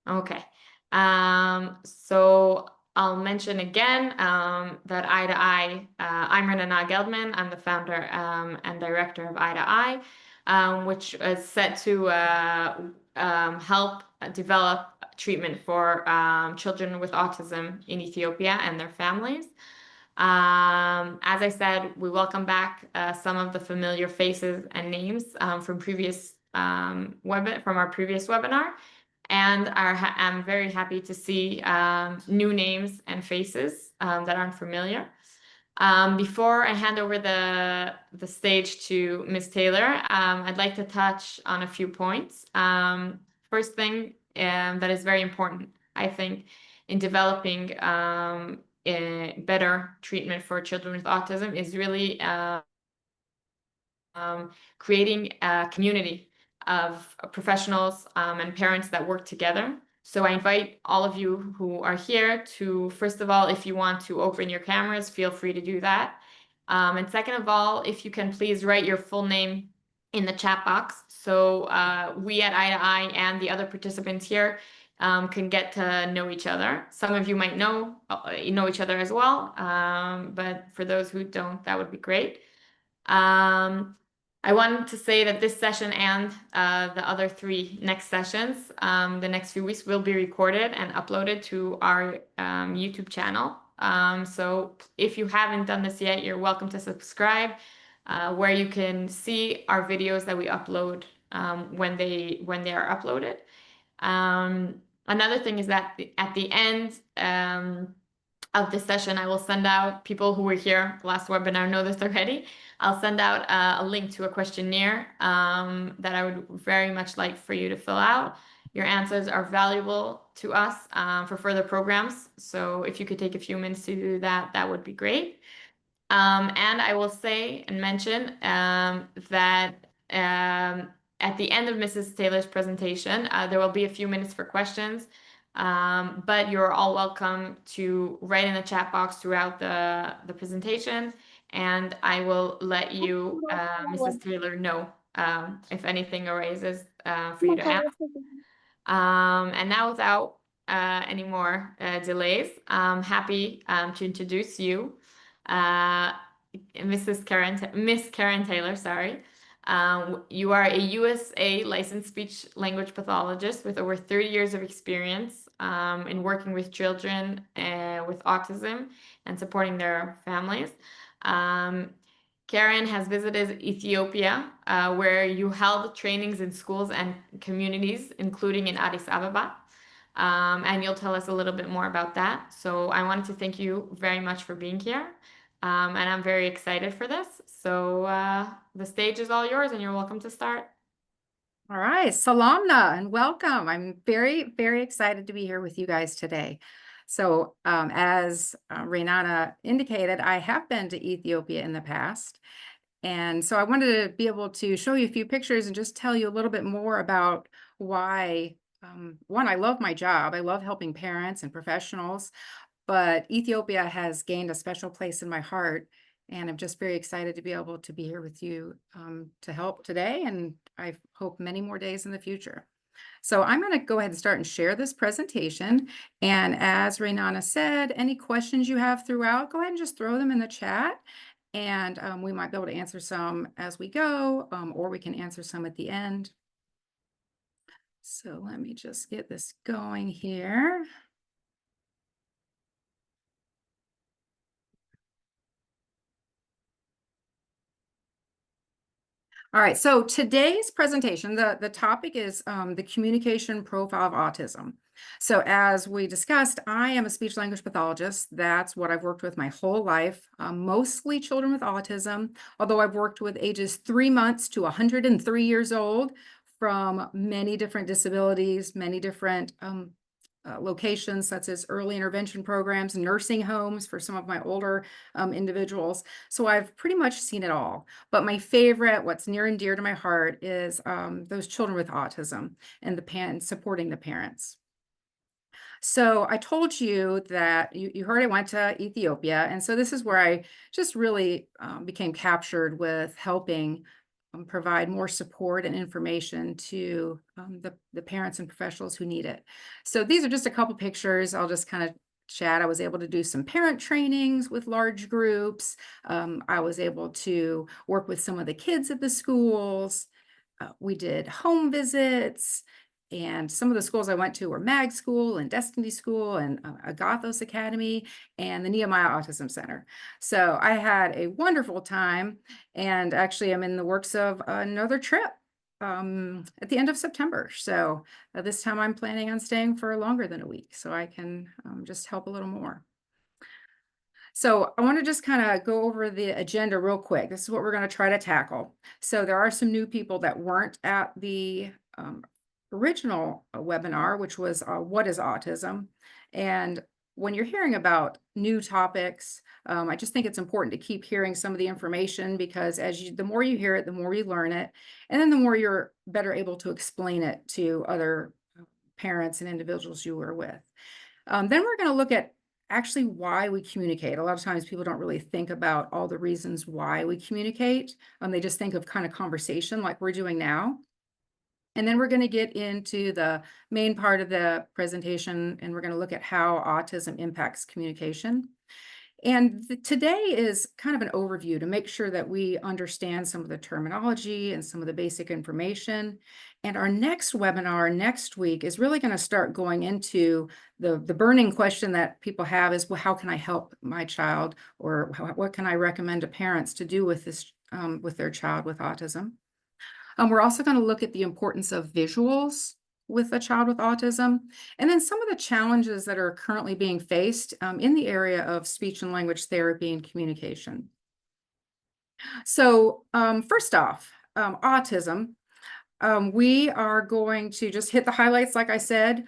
Okay. So I'll mention again that Eye to Eye, I'm Renana Geldman. I'm the founder and director of Eye to Eye, which is set to help develop treatment for children with autism in Ethiopia and their families. As I said, we welcome back some of the familiar faces and names from our previous webinar, and I'm very happy to see new names and faces that aren't familiar. Before I hand over the stage to Ms. Taylor, I'd like to touch on a few points. First thing that is very important, I think, in developing a better treatment for children with autism is really creating a community of professionals and parents that work together. So I invite all of you who are here to, first of all, if you want to open your cameras, feel free to do that. And second of all, if you can please write your full name in the chat box. So we at Eye to Eye and the other participants here can get to know each other. Some of you might know each other as well, but for those who don't, that would be great. I wanted to say that this session and the other three next sessions, the next few weeks, will be recorded and uploaded to our YouTube channel. So if you haven't done this yet, you're welcome to subscribe, where you can see our videos that we upload when they are uploaded. Another thing is that at the end of this session, I will send out, people who were here last webinar know this already. I'll send out a link to a questionnaire that I would very much like for you to fill out. Your answers are valuable to us for further programs. So if you could take a few minutes to do that, that would be great. And I will say and mention that at the end of Mrs. Taylor's presentation, there will be a few minutes for questions. But you're all welcome to write in the chat box throughout the presentation, and I will let you, Mrs. Taylor, know if anything arises for you to ask. And now, without any more delays, I'm happy to introduce you, uh, Miss Karen Taylor, sorry. You are a USA licensed speech language pathologist with over 30 years of experience in working with children with autism and supporting their families. Karen has visited Ethiopia, where you held trainings in schools and communities, including in Addis Ababa. And you'll tell us a little bit more about that. So I wanted to thank you very much for being here. And I'm very excited for this. So the stage is all yours, and you're welcome to start. All right, Salamna, and welcome. I'm very, very excited to be here with you guys today. So as Renana indicated, I have been to Ethiopia in the past. And so I wanted to be able to show you a few pictures and just tell you a little bit more about why, one, I love my job. I love helping parents and professionals, but Ethiopia has gained a special place in my heart. And I'm just very excited to be able to be here with you to help today, and I hope many more days in the future. So I'm going to go ahead and start and share this presentation. And as Renana said, any questions you have throughout, go ahead and just throw them in the chat. And we might be able to answer some as we go, or we can answer some at the end. So let me just get this going here. All right, so today's presentation, the topic is the communication profile of autism. So as we discussed, I am a speech language pathologist. That's what I've worked with my whole life, mostly children with autism, although I've worked with ages 3 months to 103 years old from many different disabilities, many different locations such as early intervention programs, nursing homes for some of my older individuals. So I've pretty much seen it all. But my favorite, what's near and dear to my heart, is those children with autism and supporting the parents. So I told you that you heard I went to Ethiopia. And so this is where I just really became captured with helping provide more support and information to the parents and professionals who need it. So these are just a couple pictures. I'll just kind of chat. I was able to do some parent trainings with large groups. I was able to work with some of the kids at the schools. We did home visits, and some of the schools I went to were Mag School and Destiny School and Agathos Academy and the Nehemiah Autism Center. So I had a wonderful time, and actually I'm in the works of another trip at the end of September. So this time I'm planning on staying for longer than a week so I can just help a little more. So I want to just kind of go over the agenda real quick. This is what we're going to try to tackle. So there are some new people that weren't at the original webinar, which was what is autism? And when you're hearing about new topics, I just think it's important to keep hearing some of the information, because the more you hear it, the more you learn it, and then the more you're better able to explain it to other parents and individuals you are with. Then we're going to look at actually why we communicate. A lot of times people don't really think about all the reasons why we communicate. They just think of kind of conversation like we're doing now. And then we're going to get into the main part of the presentation, and we're going to look at how autism impacts communication. And today is kind of an overview to make sure that we understand some of the terminology and some of the basic information. And our next webinar next week is really going to start going into the burning question that people have is, well, how can I help my child, or what can I recommend to parents to do with this, with their child with autism? We're also going to look at the importance of visuals with a child with autism, and then some of the challenges that are currently being faced in the area of speech and language therapy and communication. So first off, autism. We are going to just hit the highlights, like I said.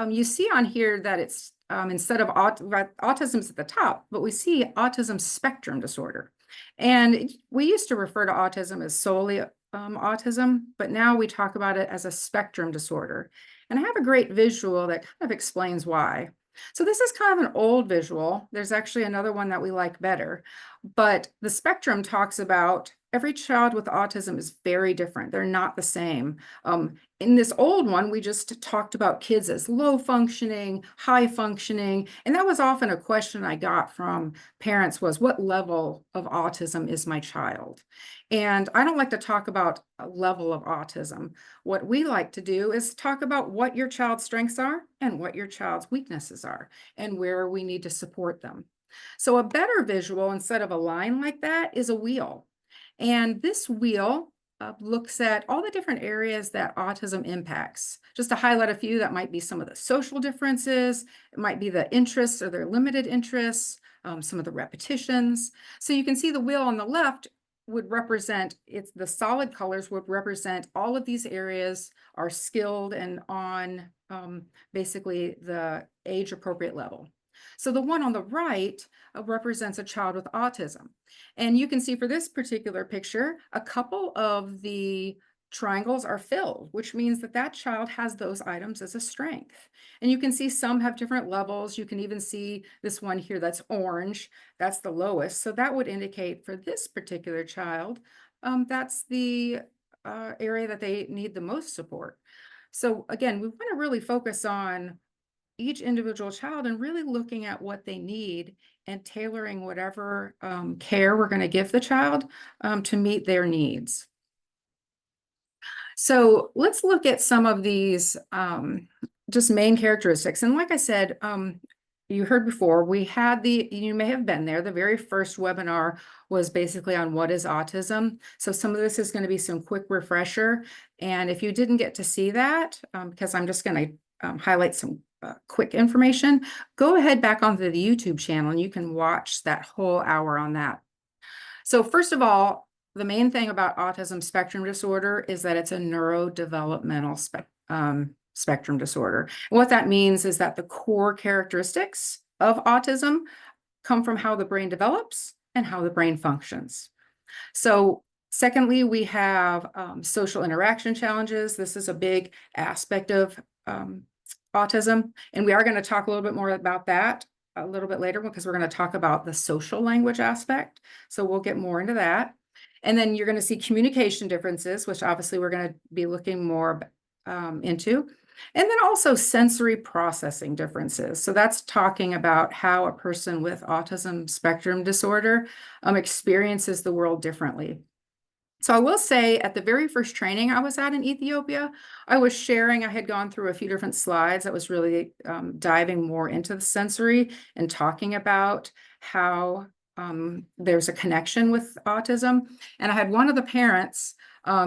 You see on here that it's instead of autism's at the top, but we see autism spectrum disorder. And we used to refer to autism as solely autism, but now we talk about it as a spectrum disorder. And I have a great visual that kind of explains why. So this is kind of an old visual. There's actually another one that we like better, but the spectrum talks about every child with autism is very different. They're not the same. In this old one, we just talked about kids as low functioning, high functioning. And that was often a question I got from parents was, what level of autism is my child? And I don't like to talk about a level of autism. What we like to do is talk about what your child's strengths are and what your child's weaknesses are and where we need to support them. So a better visual, instead of a line like that, is a wheel. And this wheel looks at all the different areas that autism impacts. Just to highlight a few, that might be some of the social differences, it might be the interests or their limited interests, some of the repetitions. So you can see the wheel on the left would represent, the solid colors would represent all of these areas are skilled and on basically the age appropriate level. So the one on the right represents a child with autism. And you can see for this particular picture, a couple of the triangles are filled, which means that that child has those items as a strength. And you can see some have different levels. You can even see this one here that's orange. That's the lowest. So that would indicate for this particular child, that's the area that they need the most support. So again, we want to really focus on each individual child and really looking at what they need and tailoring whatever care we're going to give the child to meet their needs. So let's look at some of these just main characteristics. And like I said, you heard before, we had you may have been there, the very first webinar was basically on what is autism. So some of this is going to be some quick refresher. And if you didn't get to see that, because I'm just going to highlight some quick information, go ahead back onto the YouTube channel and you can watch that whole hour on that. So first of all, the main thing about autism spectrum disorder is that it's a neurodevelopmental spectrum disorder. And what that means is that the core characteristics of autism come from how the brain develops and how the brain functions. So secondly, we have social interaction challenges. This is a big aspect of autism, and we are going to talk a little bit more about that a little bit later because we're going to talk about the social language aspect. So we'll get more into that. And then you're going to see communication differences, which obviously we're going to be looking more into. And then also sensory processing differences. So that's talking about how a person with autism spectrum disorder experiences the world differently. So I will say at the very first training I was at in Ethiopia, I was sharing, I had gone through a few different slides that was really diving more into the sensory and talking about how there's a connection with autism. And I had one of the parents,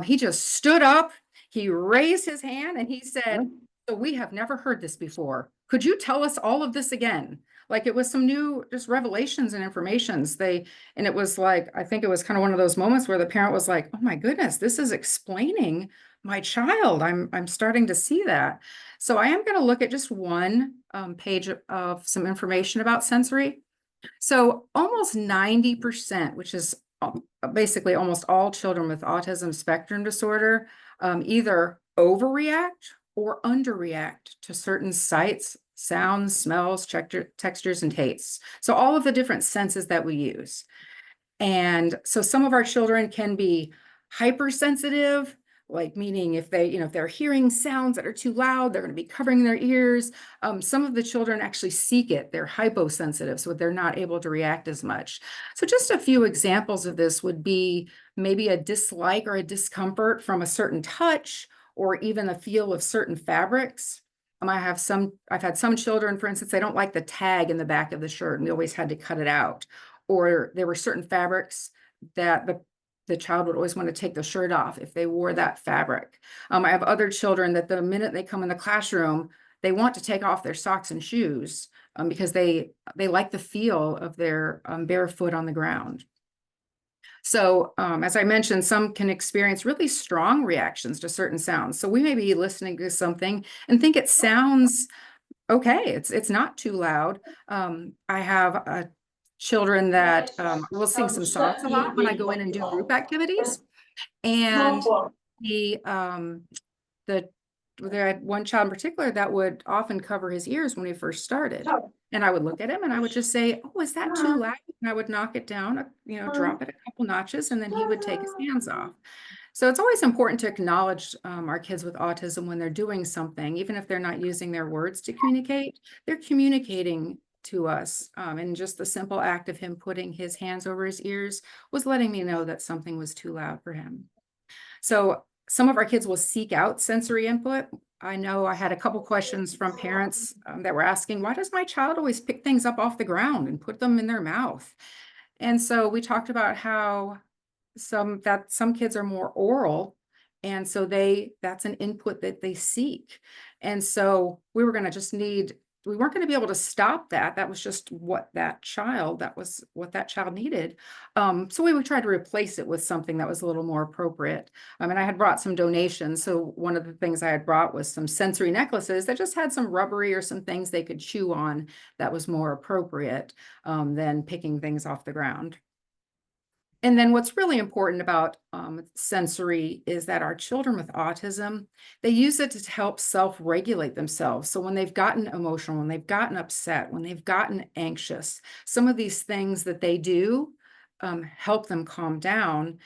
he just stood up, he raised his hand and he said, "So we have never heard this before. Could you tell us all of this again?" Like it was some new just revelations and informations. And it was like, I think it was kind of one of those moments where the parent was like, "Oh my goodness, this is explaining my child. I'm starting to see that." So I am going to look at just one page of some information about sensory. So almost 90%, which is basically almost all children with autism spectrum disorder, either overreact or underreact to certain sights, sounds, smells, textures, and tastes. So all of the different senses that we use. And so some of our children can be hypersensitive, like meaning if they, if they're hearing sounds that are too loud, they're going to be covering their ears. Some of the children actually seek it. They're hyposensitive, so they're not able to react as much. So just a few examples of this would be maybe a dislike or a discomfort from a certain touch or even a feel of certain fabrics. I've had some children, for instance, they don't like the tag in the back of the shirt and we always had to cut it out. Or there were certain fabrics that the child would always want to take the shirt off if they wore that fabric. I have other children that the minute they come in the classroom, they want to take off their socks and shoes because they like the feel of their bare foot on the ground. So as I mentioned, some can experience really strong reactions to certain sounds. So we may be listening to something and think it sounds okay, it's not too loud. I have children that will sing some songs a lot when I go in and do group activities. And the there had one child in particular that would often cover his ears when he first started. And I would look at him and I would just say, "Oh, is that too loud?" And I would knock it down, drop it a couple notches, and then he would take his hands off. So it's always important to acknowledge our kids with autism when they're doing something, even if they're not using their words to communicate, they're communicating to us. And just the simple act of him putting his hands over his ears was letting me know that something was too loud for him. So some of our kids will seek out sensory input. I know I had a couple questions from parents that were asking, why does my child always pick things up off the ground and put them in their mouth? And so we talked about how some kids are more oral, and so that's an input that they seek. And so we weren't going to be able to stop that. That was just that was what that child needed. So we would try to replace it with something that was a little more appropriate. And I had brought some donations. So one of the things I had brought was some sensory necklaces that just had some rubbery or some things they could chew on that was more appropriate than picking things off the ground. And then what's really important about sensory is that our children with autism, they use it to help self-regulate themselves. So when they've gotten emotional, when they've gotten upset, when they've gotten anxious, some of these things that they do help them calm down.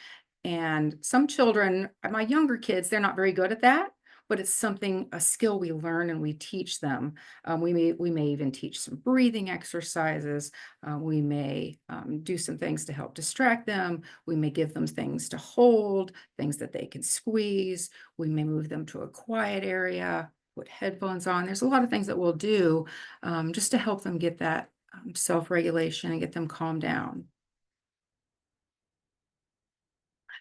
And some children, my younger kids, they're not very good at that, but it's a skill we learn and we teach them. We may even teach some breathing exercises. We may do some things to help distract them. We may give them things to hold, things that they can squeeze. We may move them to a quiet area, put headphones on. There's a lot of things that we'll do just to help them get that self-regulation and get them calmed down.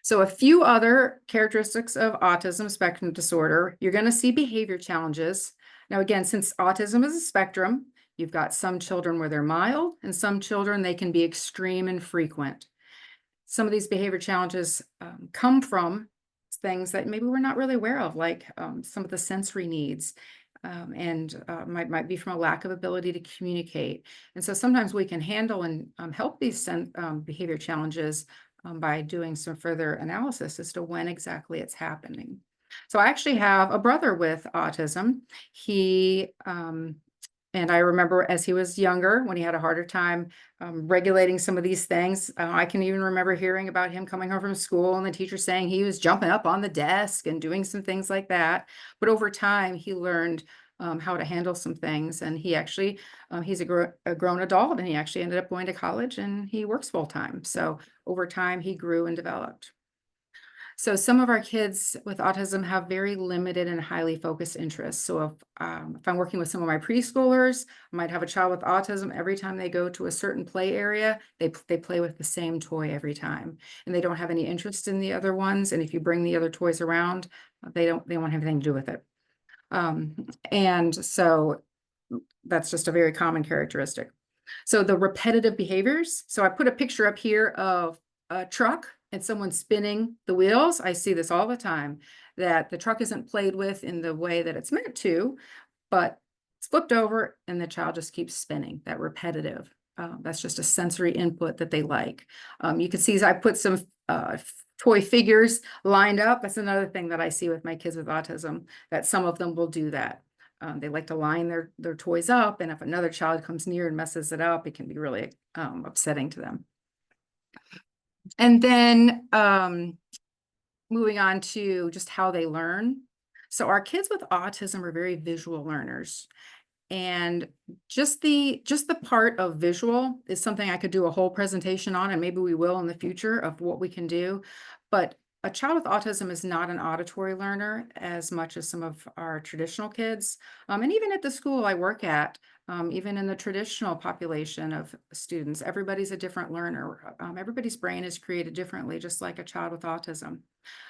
So a few other characteristics of autism spectrum disorder, you're going to see behavior challenges. Now, again, since autism is a spectrum, you've got some children where they're mild and some children, they can be extreme and frequent. Some of these behavior challenges come from things that maybe we're not really aware of, like some of the sensory needs. And might be from a lack of ability to communicate. And so sometimes we can handle and help these behavior challenges by doing some further analysis as to when exactly it's happening. So I actually have a brother with autism. He And I remember as he was younger, when he had a harder time regulating some of these things, I can even remember hearing about him coming home from school and the teacher saying he was jumping up on the desk and doing some things like that. But over time, he learned how to handle some things. And he actually, he's a grown adult, and he actually ended up going to college, and he works full time. So over time, he grew and developed. So some of our kids with autism have very limited and highly focused interests. So if I'm working with some of my preschoolers, I might have a child with autism. Every time they go to a certain play area, they play with the same toy every time, and they don't have any interest in the other ones. And if you bring the other toys around, they won't have anything to do with it. And so that's just a very common characteristic. So the repetitive behaviors. So I put a picture up here of a truck and someone spinning the wheels. I see this all the time, that the truck isn't played with in the way that it's meant to, but it's flipped over and the child just keeps spinning. That repetitive. That's just a sensory input that they like. You can see as I put some toy figures lined up. That's another thing that I see with my kids with autism, that some of them will do that. They like to line their toys up, and if another child comes near and messes it up, it can be really upsetting to them. And then moving on to just how they learn. So our kids with autism are very visual learners. And just the part of visual is something I could do a whole presentation on, and maybe we will in the future, of what we can do. But a child with autism is not an auditory learner as much as some of our traditional kids. And even at the school I work at, even in the traditional population of students, everybody's a different learner. Everybody's brain is created differently, just like a child with autism.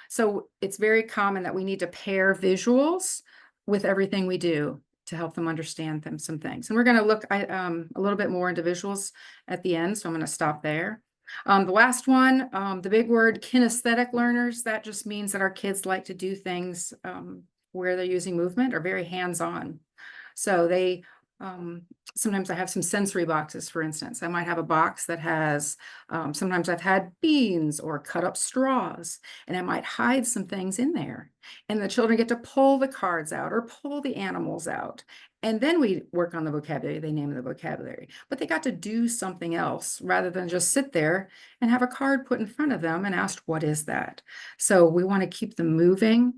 So it's very common that we need to pair visuals with everything we do to help them understand some things. And we're going to look a little bit more into visuals at the end, so I'm going to stop there. The last one, the big word, kinesthetic learners. That just means that our kids like to do things where they're using movement, or very hands-on. So they sometimes I have some sensory boxes, for instance. I might have a box that has, sometimes I've had beans or cut up straws, and I might hide some things in there. And the children get to pull the cards out or pull the animals out. And then we work on the vocabulary, they name the vocabulary. But they got to do something else rather than just sit there and have a card put in front of them and asked, what is that? So we want to keep them moving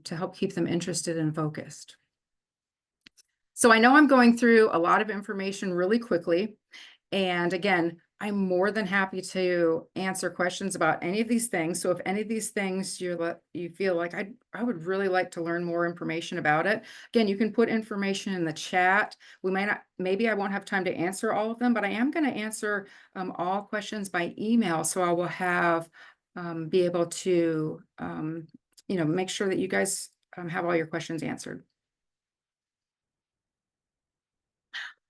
to help keep them interested and focused. So I know I'm going through a lot of information really quickly. And again, I'm more than happy to answer questions about any of these things. So if any of these things you feel like I would really like to learn more information about it, again, you can put information in the chat. Maybe I won't have time to answer all of them, but I am going to answer all questions by email. So I will be able to make sure that you guys have all your questions answered.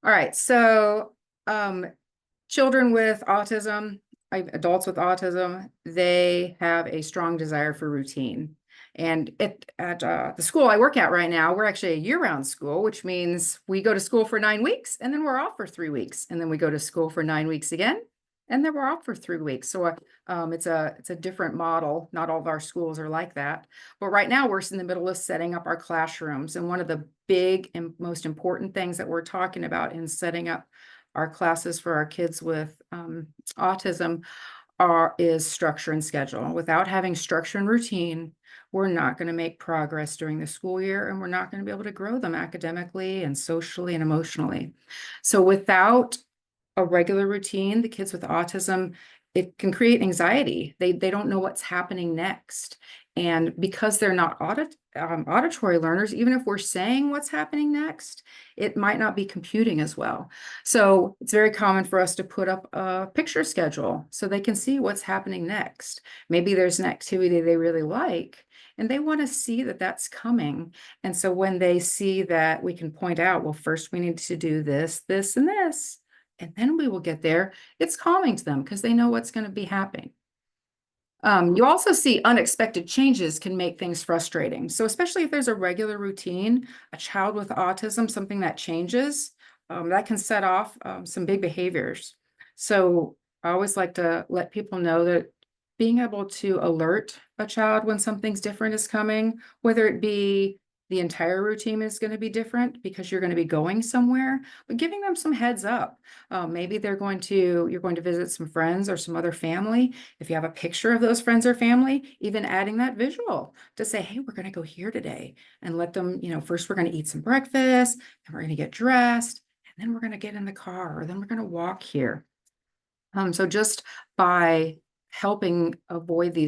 All right, so children with autism, adults with autism, they have a strong desire for routine. And at the school I work at right now, we're actually a year-round school, which means we go to school for 9 weeks, and then we're off for 3 weeks, and then we go to school for 9 weeks again, and then we're off for 3 weeks. So it's a different model. Not all of our schools are like that. But right now we're in the middle of setting up our classrooms. And one of the big and most important things that we're talking about in setting up our classes for our kids with autism is structure and schedule. Without having structure and routine, we're not going to make progress during the school year, and we're not going to be able to grow them academically and socially and emotionally. So without a regular routine, the kids with autism, it can create anxiety. They don't know what's happening next. And because they're not auditory learners, even if we're saying what's happening next, it might not be computing as well. So it's very common for us to put up a picture schedule so they can see what's happening next. Maybe there's an activity they really like, and they want to see that that's coming. And so when they see that, we can point out, well, first we need to do this, this, and this, and then we will get there. It's calming to them because they know what's going to be happening. You also see unexpected changes can make things frustrating. So especially if there's a regular routine, a child with autism, something that changes, that can set off some big behaviors. So I always like to let people know that being able to alert a child when something's different is coming, whether it be the entire routine is going to be different because you're going to be going somewhere, but giving them some heads up. Maybe you're going to visit some friends or some other family. If you have a picture of those friends or family, even adding that visual to say, hey, we're going to go here today, and let them, first we're going to eat some breakfast, and we're going to get dressed, and then we're going to get in the car, or then we're going to walk here. So just by helping avoid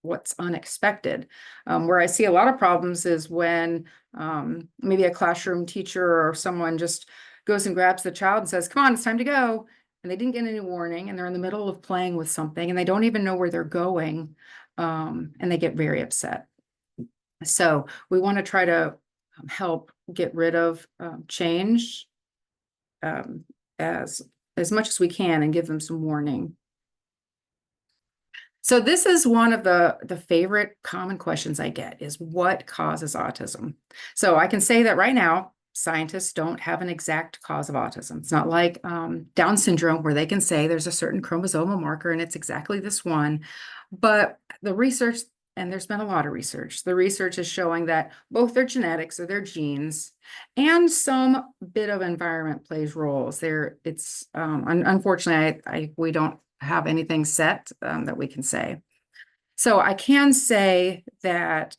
what's unexpected. Where I see a lot of problems is when maybe a classroom teacher or someone just goes and grabs the child and says, come on, it's time to go. And they didn't get any warning, and they're in the middle of playing with something, and they don't even know where they're going. And they get very upset. So we want to try to help get rid of change um, as much as we can, and give them some warning. So this is one of the favorite common questions I get is, what causes autism? So I can say that right now, scientists don't have an exact cause of autism. It's not like Down syndrome, where they can say there's a certain chromosomal marker and it's exactly this one. But the research, and there's been a lot of research, the research is showing that both their genetics, or their genes, and some bit of environment plays roles there. It's unfortunately, we don't have anything set that we can say. So I can say that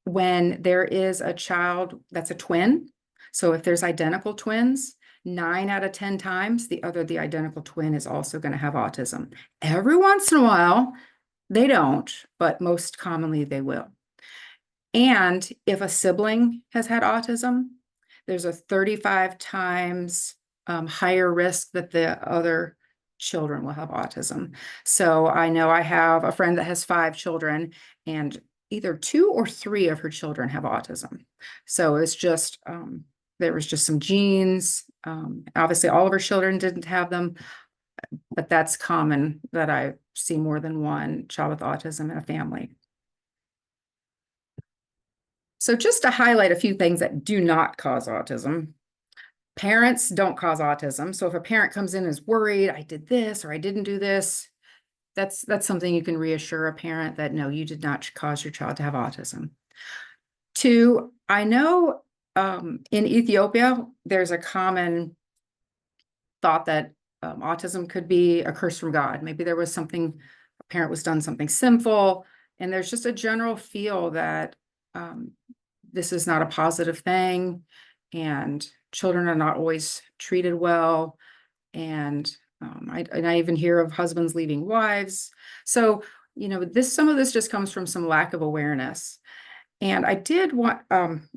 when there is a child that's a twin, so if there's identical twins, 9 out of 10 times, the identical twin is also going to have autism. Every once in a while, they don't, but most commonly they will. And if a sibling has had autism, there's a 35 times higher risk that the other children will have autism. So I know I have a friend that has 5 children, and either 2 or 3 of her children have autism. So it's just, there was just some genes. Obviously, all of her children didn't have them, but that's common that I see more than one child with autism in a family. So just to highlight a few things that do not cause autism. Parents don't cause autism. So if a parent comes in and is worried, I did this or I didn't do this, that's something you can reassure a parent that no, you did not cause your child to have autism. 2, I know in Ethiopia, there's a common thought that autism could be a curse from God. Maybe there was something, a parent was done something sinful, and there's just a general feel that this is not a positive thing, and children are not always treated well. And I even hear of husbands leaving wives. So, some of this just comes from some lack of awareness. And I did want, I'm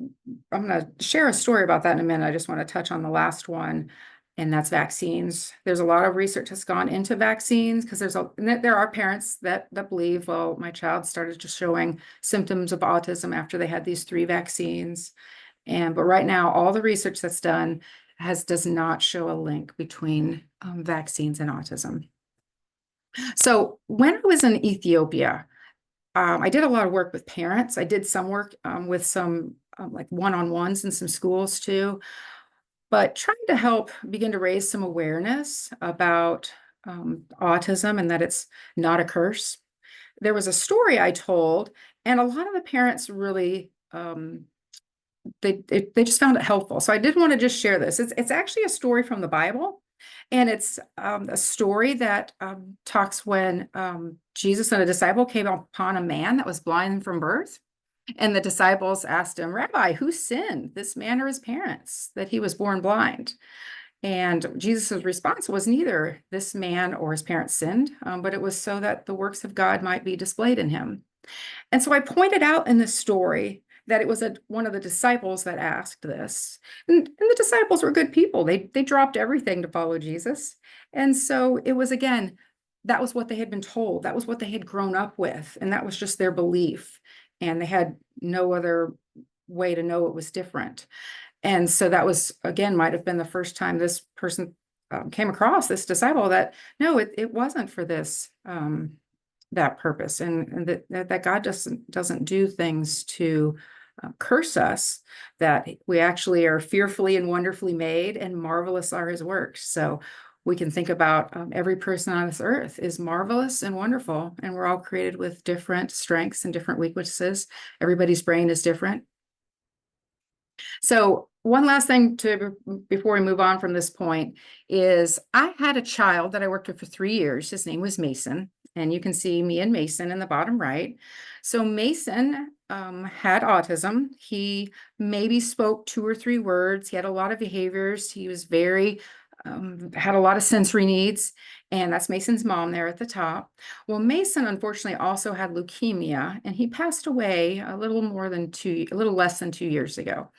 going to share a story about that in a minute. I just want to touch on the last one, and that's vaccines. There's a lot of research that's gone into vaccines, because there are parents that believe, well, my child started just showing symptoms of autism after they had these 3 vaccines. But right now, all the research that's done does not show a link between vaccines and autism. So when I was in Ethiopia, I did a lot of work with parents. I did some work with some like one-on-ones in some schools too, but trying to help begin to raise some awareness about autism, and that it's not a curse. There was a story I told, and a lot of the parents really they just found it helpful. So I did want to just share this. It's actually a story from the Bible, and it's a story that talks when Jesus and a disciple came upon a man that was blind from birth. And the disciples asked him, Rabbi, who sinned, this man or his parents, that he was born blind? And Jesus' response was, neither this man or his parents sinned, but it was so that the works of God might be displayed in him. And so I pointed out in this story that it was one of the disciples that asked this. And the disciples were good people. They dropped everything to follow Jesus. And so it was, again, that was what they had been told. That was what they had grown up with. And that was just their belief. And they had no other way to know it was different. And so that was, again, might have been the first time this person came across this disciple that, no, it wasn't for this, that purpose. And that God doesn't do things to curse us, that we actually are fearfully and wonderfully made, and marvelous are his works. So we can think about every person on this earth is marvelous and wonderful, and we're all created with different strengths and different weaknesses. Everybody's brain is different. So one last thing before we move on from this point is I had a child that I worked with for 3 years. His name was Mason, and you can see me and Mason in the bottom right. So Mason had autism. He maybe spoke 2 or 3 words. He had a lot of behaviors. He was had a lot of sensory needs, and that's Mason's mom there at the top. Well, Mason unfortunately also had leukemia, and he passed away a little less than 2 years ago.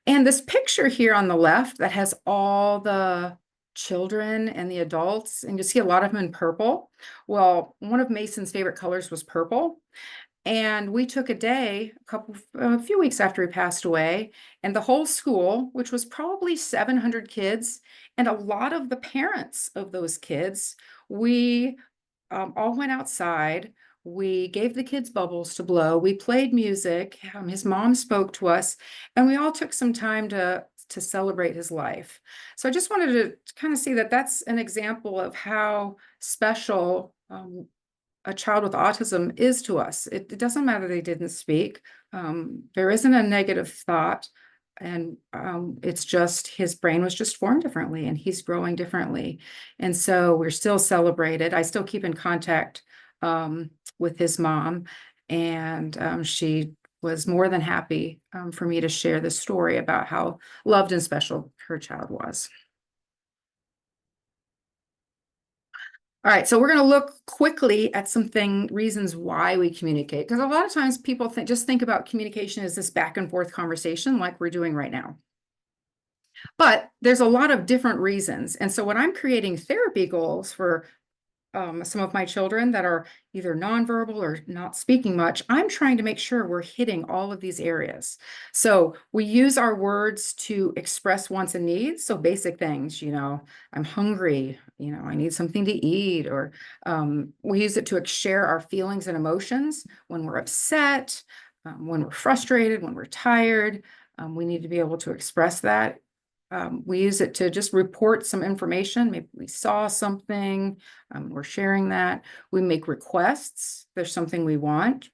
And this picture here on the left that has all the children and the adults, and you see a lot of them in purple. Well, one of Mason's favorite colors was purple. And we took a few weeks after he passed away, and the whole school, which was probably 700 kids, and a lot of the parents of those kids, we all went outside. We gave the kids bubbles to blow. We played music. His mom spoke to us, and we all took some time to celebrate his life. So I just wanted to kind of see that that's an example of how special a child with autism is to us. It doesn't matter they didn't speak. There isn't a negative thought. And it's just his brain was just formed differently and he's growing differently. And so we're still celebrated. I still keep in contact with his mom, and she was more than happy for me to share this story about how loved and special her child was. All right, so we're going to look quickly at reasons why we communicate, because a lot of times people just think about communication as this back and forth conversation like we're doing right now. But there's a lot of different reasons. And so when I'm creating therapy goals for some of my children that are either nonverbal or not speaking much, I'm trying to make sure we're hitting all of these areas. So we use our words to express wants and needs. So basic things, I'm hungry, I need something to eat, or we use it to share our feelings and emotions when we're upset, when we're frustrated, when we're tired. We need to be able to express that. We use it to just report some information. Maybe we saw something, we're sharing that. We make requests. There's something we want.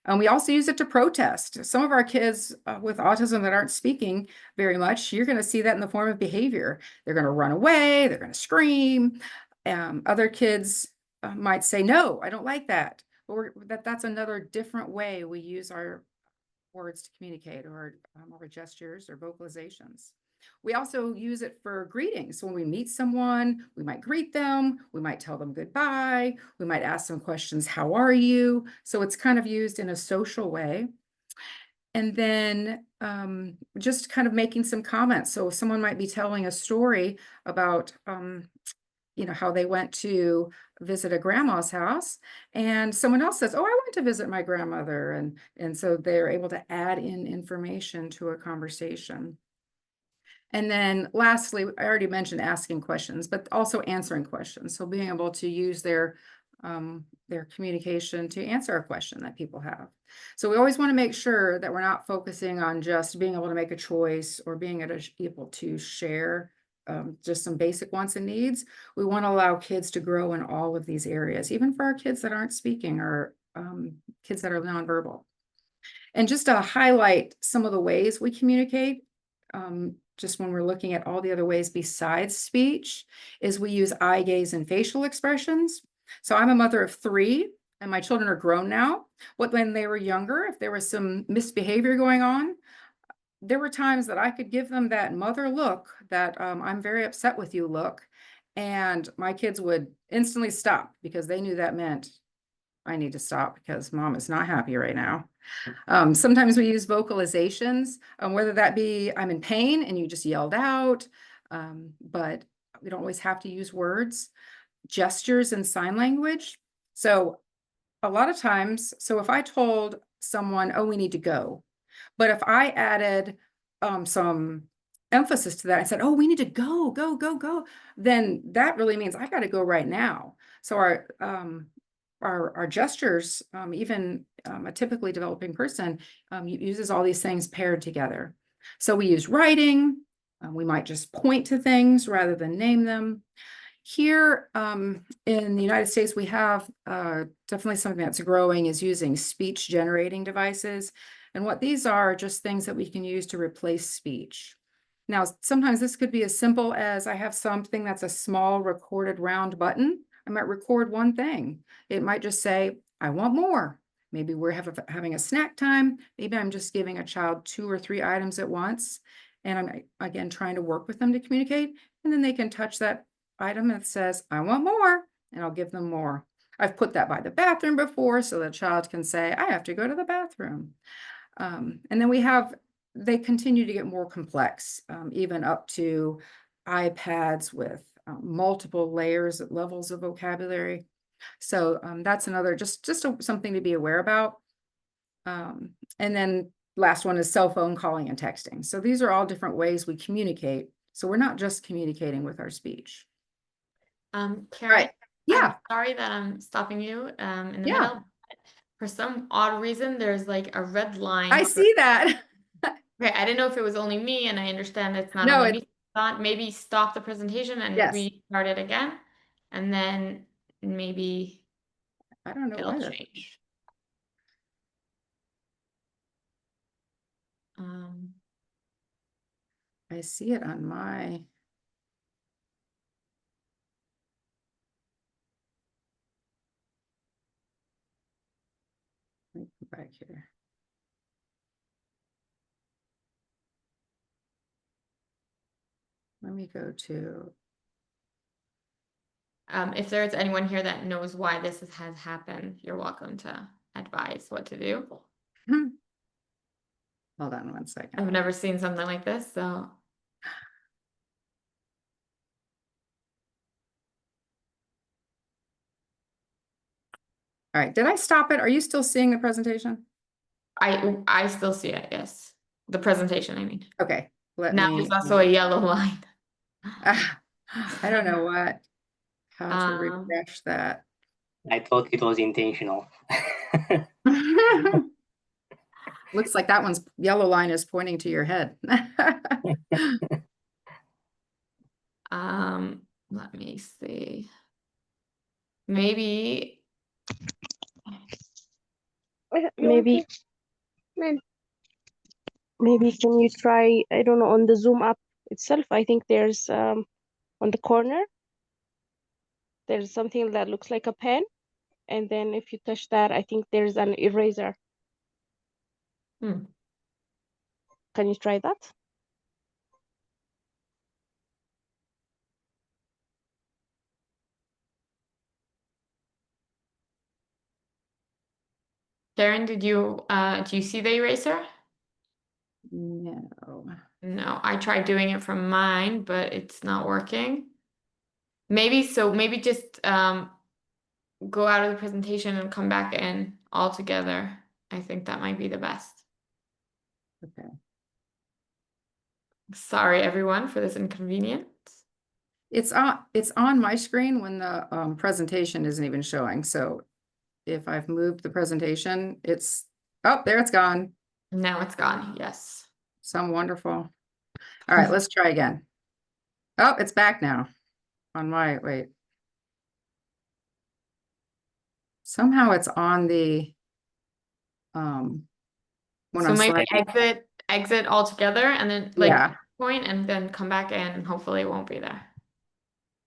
And we also use it to protest. Some of our kids with autism that aren't speaking very much, you're going to see that in the form of behavior. They're going to run away. They're going to scream. Other kids might say, no, I don't like that. But that's another different way we use our words to communicate, or gestures or vocalizations. We also use it for greetings. So when we meet someone, we might greet them, we might tell them goodbye, we might ask them questions, how are you? So it's kind of used in a social way. And then just kind of making some comments. So someone might be telling a story about how they went to visit a grandma's house, and someone else says, oh, I went to visit my grandmother. And so they're able to add in information to a conversation. And then lastly, I already mentioned asking questions, but also answering questions. So being able to use their communication to answer a question that people have. So we always want to make sure that we're not focusing on just being able to make a choice or being able to share just some basic wants and needs. We want to allow kids to grow in all of these areas, even for our kids that aren't speaking, or kids that are nonverbal. And just to highlight some of the ways we communicate, just when we're looking at all the other ways besides speech, is we use eye gaze and facial expressions. So I'm a mother of 3, and my children are grown now. When they were younger, if there was some misbehavior going on, there were times that I could give them that mother look, that I'm very upset with you look, and my kids would instantly stop because they knew that meant I need to stop because mom is not happy right now. Sometimes we use vocalizations, whether that be I'm in pain and you just yelled out, but we don't always have to use words. Gestures and sign language. So a lot of times, so if I told someone, oh, we need to go, but if I added some emphasis to that, I said, oh, we need to go, go, go, go, then that really means I got to go right now. So our gestures, even a typically developing person uses all these things paired together. So we use writing. We might just point to things rather than name them. Here in the United States, we have definitely something that's growing is using speech generating devices. And what these are just things that we can use to replace speech. Now, sometimes this could be as simple as I have something that's a small recorded round button. I might record one thing. It might just say, I want more. Maybe we're having a snack time. Maybe I'm just giving a child 2 or 3 items at once. And I'm, again, trying to work with them to communicate. And then they can touch that item that says, I want more, and I'll give them more. I've put that by the bathroom before so the child can say, I have to go to the bathroom. And then they continue to get more complex, even up to iPads with multiple levels of vocabulary. So that's another, something to be aware about. And then last one is cell phone calling and texting. So these are all different ways we communicate. So we're not just communicating with our speech. Karen, Right. Yeah. I'm sorry that I'm stopping you in the Yeah. middle. For some odd reason, there's like a red line. I see that. Okay, I didn't know if it was only me, and I understand it's not No, only me. Thought maybe stop the presentation and yes. restart it again, and then maybe I don't know it'll why that. change. I see it on my. Let me go back here. Let me go to. If there's anyone here that knows why this has happened, you're welcome to advise what to do. Hold on one second. I've never seen something like this, so. All right, did I stop it? Are you still seeing the presentation? I still see it, yes. The presentation, I mean. Okay, Now there's also a yellow line. I don't know how to Um, refresh that. I thought it was intentional. Looks like that one's yellow line is pointing to your head. Let me see. Maybe Maybe can you try, I don't know, on the Zoom app itself, I think there's on the corner, there's something that looks like a pen. And then if you touch that, I think there's an eraser. Hmm. Can you try that? Karen, do you see the eraser? No. No, I tried doing it from mine, but it's not working. Maybe just go out of the presentation and come back in all together. I think that might be the best. Okay. Sorry, everyone, for this inconvenience. It's on my screen when the presentation isn't even showing. So if I've moved the presentation, oh, there it's gone. Now it's gone, yes. Some wonderful. All right, let's try again. Oh, it's back now on wait. Somehow it's on the, when So I'm maybe sliding. exit altogether and then like Yeah. point and then come back in and hopefully it won't be there.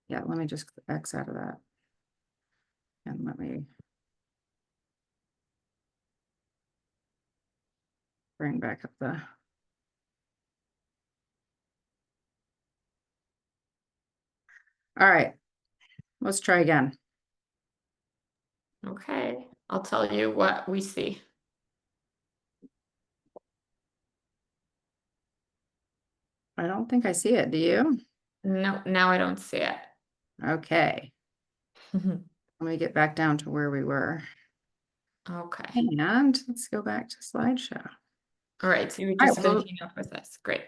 Yeah, let me just X out of that. And let me bring back up the. All right, let's try again. Okay, I'll tell you what we see. I don't think I see it. Do you? No, now I don't see it. Okay. Let me get back down to where we were. Okay. And let's go back to slideshow. All right, so you're just finishing up with this. Great.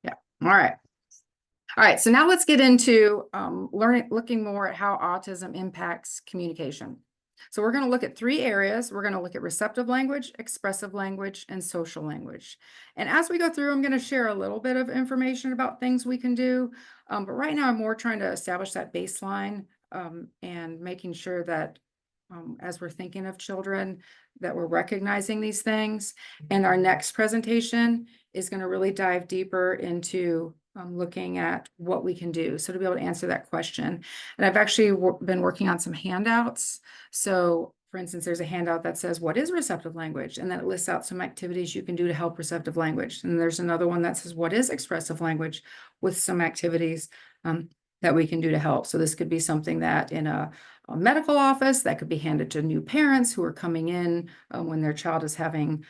Yeah. All right. All right. So now let's get into looking more at how autism impacts communication. So we're going to look at 3 areas. We're going to look at receptive language, expressive language, and social language. And as we go through, I'm going to share a little bit of information about things we can do. But right now I'm more trying to establish that baseline and making sure that as we're thinking of children, that we're recognizing these things. And our next presentation is going to really dive deeper into looking at what we can do. So to be able to answer that question. And I've actually been working on some handouts. So for instance, there's a handout that says, what is receptive language? And then it lists out some activities you can do to help receptive language. And there's another one that says, what is expressive language, with some activities that we can do to help. So this could be something that in a medical office that could be handed to new parents who are coming in when their child is having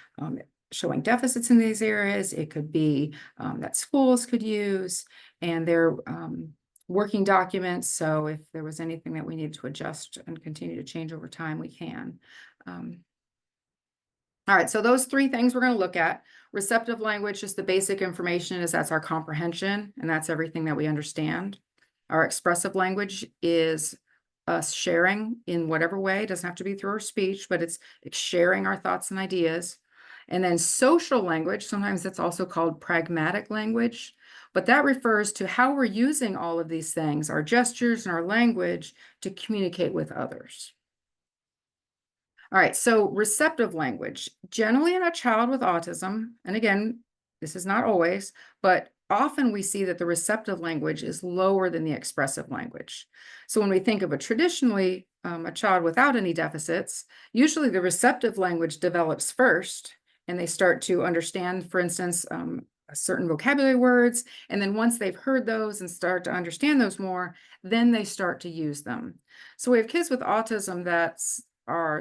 showing deficits in these areas. It could be that schools could use, and they're working documents. So if there was anything that we needed to adjust and continue to change over time, we can. All right, so those three things we're going to look at. Receptive language, just the basic information is that's our comprehension, and that's everything that we understand. Our expressive language is us sharing in whatever way. It doesn't have to be through our speech, but it's sharing our thoughts and ideas. And then social language, sometimes it's also called pragmatic language, but that refers to how we're using all of these things, our gestures and our language, to communicate with others. All right, so receptive language, generally in a child with autism, and again, this is not always, but often we see that the receptive language is lower than the expressive language. So when we think of a traditionally a child without any deficits, usually the receptive language develops first, and they start to understand, for instance, certain vocabulary words. And then once they've heard those and start to understand those more, then they start to use them. So we have kids with autism that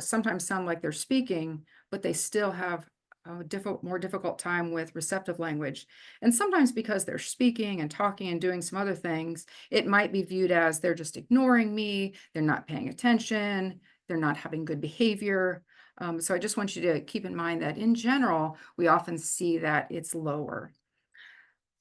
sometimes sound like they're speaking, but they still have a more difficult time with receptive language. And sometimes because they're speaking and talking and doing some other things, it might be viewed as they're just ignoring me, they're not paying attention, they're not having good behavior. So I just want you to keep in mind that in general, we often see that it's lower.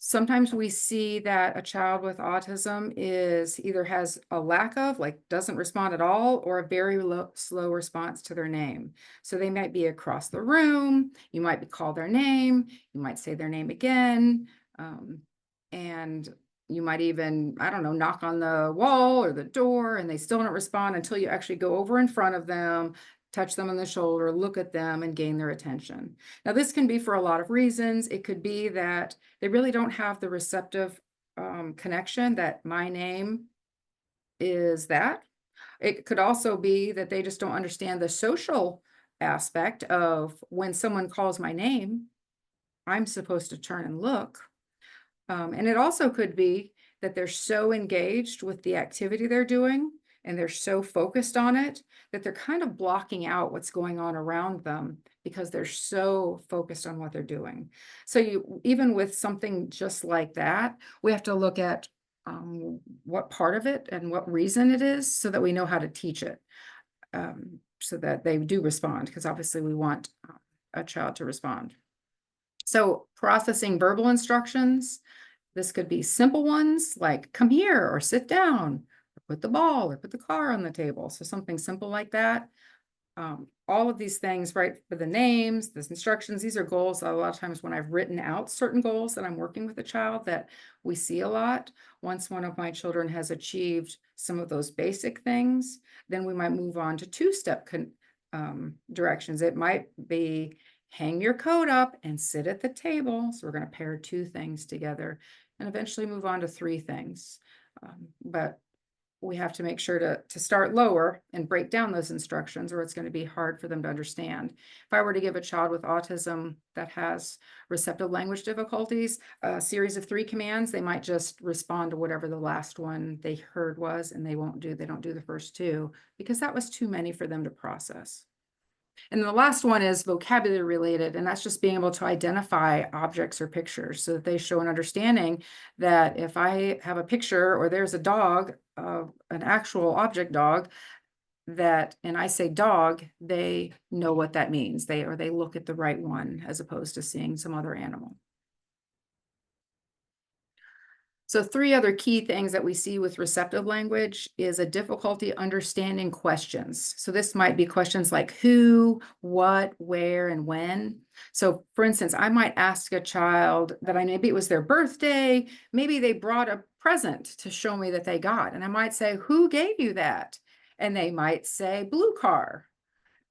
Sometimes we see that a child with autism either has a lack of, like doesn't respond at all, or a very slow response to their name. So they might be across the room, you might call their name, you might say their name again, and you might even, I don't know, knock on the wall or the door, and they still don't respond until you actually go over in front of them, touch them on the shoulder, look at them, and gain their attention. Now, this can be for a lot of reasons. It could be that they really don't have the receptive connection that my name is that. It could also be that they just don't understand the social aspect of when someone calls my name, I'm supposed to turn and look. And it also could be that they're so engaged with the activity they're doing and they're so focused on it that they're kind of blocking out what's going on around them because they're so focused on what they're doing. So even with something just like that, we have to look at what part of it and what reason it is so that we know how to teach it, so that they do respond, because obviously we want a child to respond. So processing verbal instructions, this could be simple ones like come here or sit down, or put the ball or put the car on the table. So something simple like that. All of these things, right, for the names, the instructions, these are goals that a lot of times when I've written out certain goals that I'm working with a child that we see a lot. Once one of my children has achieved some of those basic things, then we might move on to two-step directions. It might be hang your coat up and sit at the table. So we're going to pair two things together and eventually move on to three things. But we have to make sure to start lower and break down those instructions, or it's going to be hard for them to understand. If I were to give a child with autism that has receptive language difficulties a series of 3 commands, they might just respond to whatever the last one they heard was, and they don't do the first 2 because that was too many for them to process. And the last one is vocabulary related, and that's just being able to identify objects or pictures so that they show an understanding that if I have a picture or there's a dog, an actual object dog, and I say dog, they know what that means. They look at the right one as opposed to seeing some other animal. So 3 other key things that we see with receptive language is a difficulty understanding questions. So this might be questions like who, what, where, and when. So for instance, I might ask a child that maybe it was their birthday, maybe they brought a present to show me that they got, and I might say, who gave you that? and they might say blue car.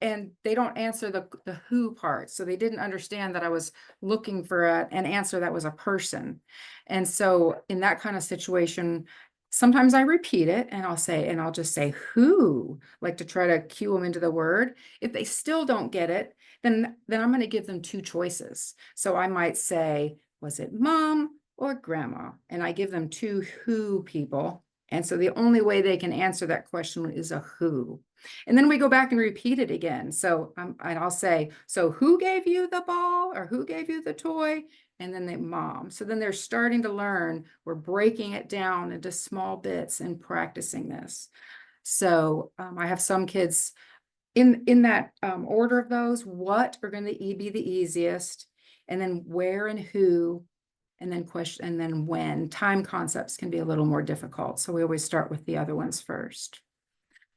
And they don't answer the who part. So they didn't understand that I was looking for an answer that was a person. And so in that kind of situation, sometimes I repeat it and I'll just say who, like to try to cue them into the word. If they still don't get it, then I'm going to give them two choices. So I might say, was it mom or grandma? And I give them two who people. And so the only way they can answer that question is a who. And then we go back and repeat it again. So and I'll say, so who gave you the ball or who gave you the toy? And then the mom. So then they're starting to learn. We're breaking it down into small bits and practicing this. So I have some kids in that order of those, what are going to be the easiest, and then where and who, and then question, and then when. Time concepts can be a little more difficult. So we always start with the other ones first.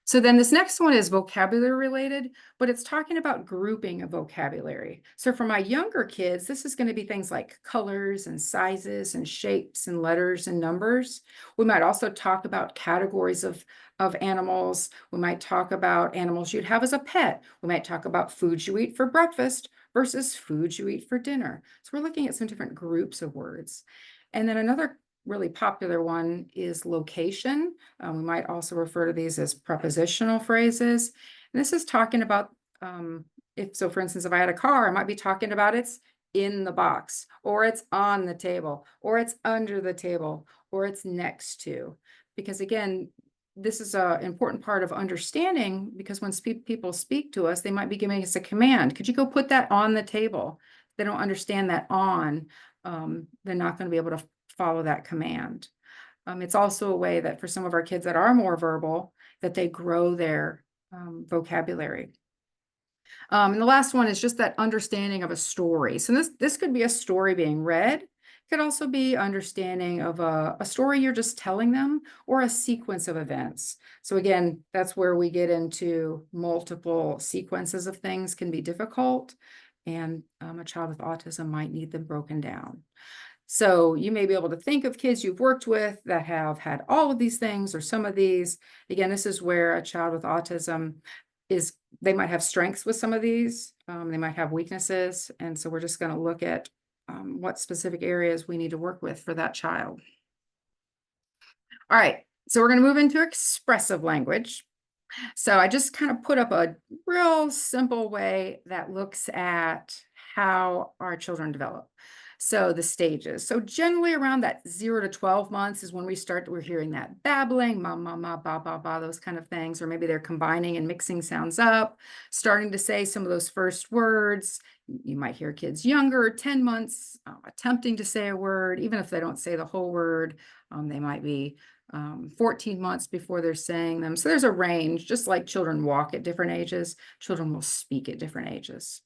So then this next one is vocabulary related, but it's talking about grouping of vocabulary. So for my younger kids, this is going to be things like colors and sizes and shapes and letters and numbers. We might also talk about categories of animals. We might talk about animals you'd have as a pet. We might talk about foods you eat for breakfast versus foods you eat for dinner. So we're looking at some different groups of words. And then another really popular one is location. We might also refer to these as prepositional phrases. And this is talking about, for instance, if I had a car, I might be talking about it's in the box, or it's on the table, or it's under the table, or it's next to. Because again, this is an important part of understanding, because when people speak to us, they might be giving us a command. Could you go put that on the table? If they don't understand that on, they're not going to be able to follow that command. It's also a way that for some of our kids that are more verbal, that they grow their vocabulary. And the last one is just that understanding of a story. So this could be a story being read. It could also be understanding of a story you're just telling them, or a sequence of events. So again, that's where we get into multiple sequences of things can be difficult, and a child with autism might need them broken down. So you may be able to think of kids you've worked with that have had all of these things or some of these. Again, this is where a child with autism they might have strengths with some of these. They might have weaknesses. And so we're just going to look at what specific areas we need to work with for that child. All right, so we're going to move into expressive language. So I just kind of put up a real simple way that looks at how our children develop. So the stages. So generally around that 0 to 12 months is when we're hearing that babbling, ma, ma, ma, ba, ba, ba, those kind of things, or maybe they're combining and mixing sounds up, starting to say some of those first words. You might hear kids younger, 10 months, attempting to say a word, even if they don't say the whole word. They might be 14 months before they're saying them. So there's a range, just like children walk at different ages, children will speak at different ages.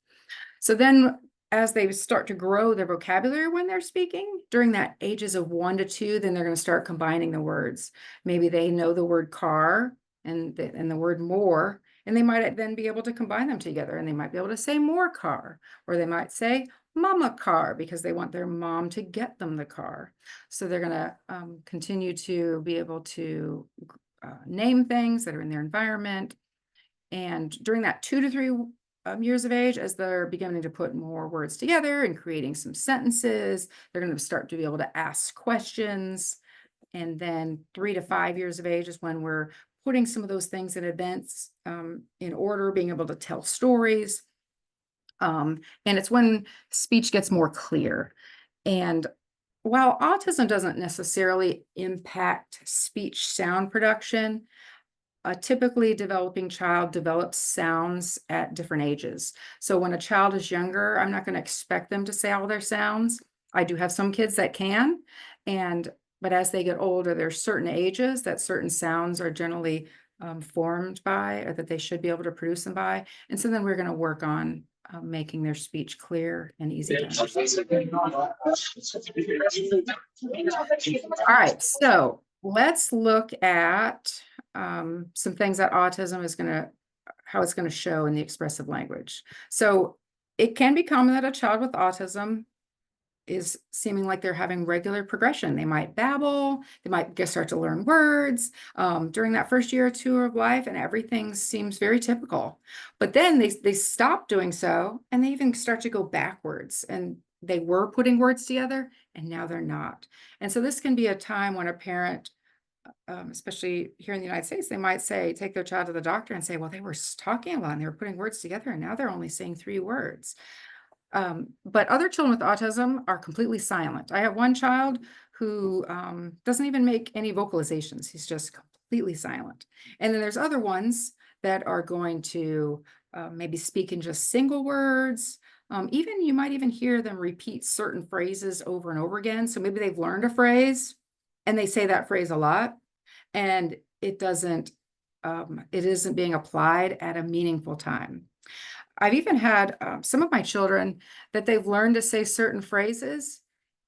So then as they start to grow their vocabulary when they're speaking, during that ages of 1 to 2, then they're going to start combining the words. Maybe they know the word car and the word more, and they might then be able to combine them together, and they might be able to say more car, or they might say mama car because they want their mom to get them the car. So they're going to continue to be able to name things that are in their environment. And during that 2 to 3 years of age, as they're beginning to put more words together and creating some sentences, they're going to start to be able to ask questions. And then 3 to 5 years of age is when we're putting some of those things in events in order, being able to tell stories. And it's when speech gets more clear. And while autism doesn't necessarily impact speech sound production, a typically developing child develops sounds at different ages. So when a child is younger, I'm not going to expect them to say all their sounds. I do have some kids that can, but as they get older, there's certain ages that certain sounds are generally formed by, or that they should be able to produce them by. And so then we're going to work on making their speech clear and easy to understand. All right, so let's look at some things that autism is how it's going to show in the expressive language. So it can be common that a child with autism is seeming like they're having regular progression. They might babble, they might just start to learn words during that first year or two of life, and everything seems very typical. But then they stop doing so, and they even start to go backwards. And they were putting words together, and now they're not. And so this can be a time when a parent, especially here in the United States, they might say, take their child to the doctor and say, well, they were talking a lot and they were putting words together, and now they're only saying 3 words. But other children with autism are completely silent. I have one child who doesn't even make any vocalizations. He's just completely silent. And then there's other ones that are going to maybe speak in just single words. Even you might even hear them repeat certain phrases over and over again. So maybe they've learned a phrase and they say that phrase a lot, and it isn't being applied at a meaningful time. I've even had some of my children that they've learned to say certain phrases,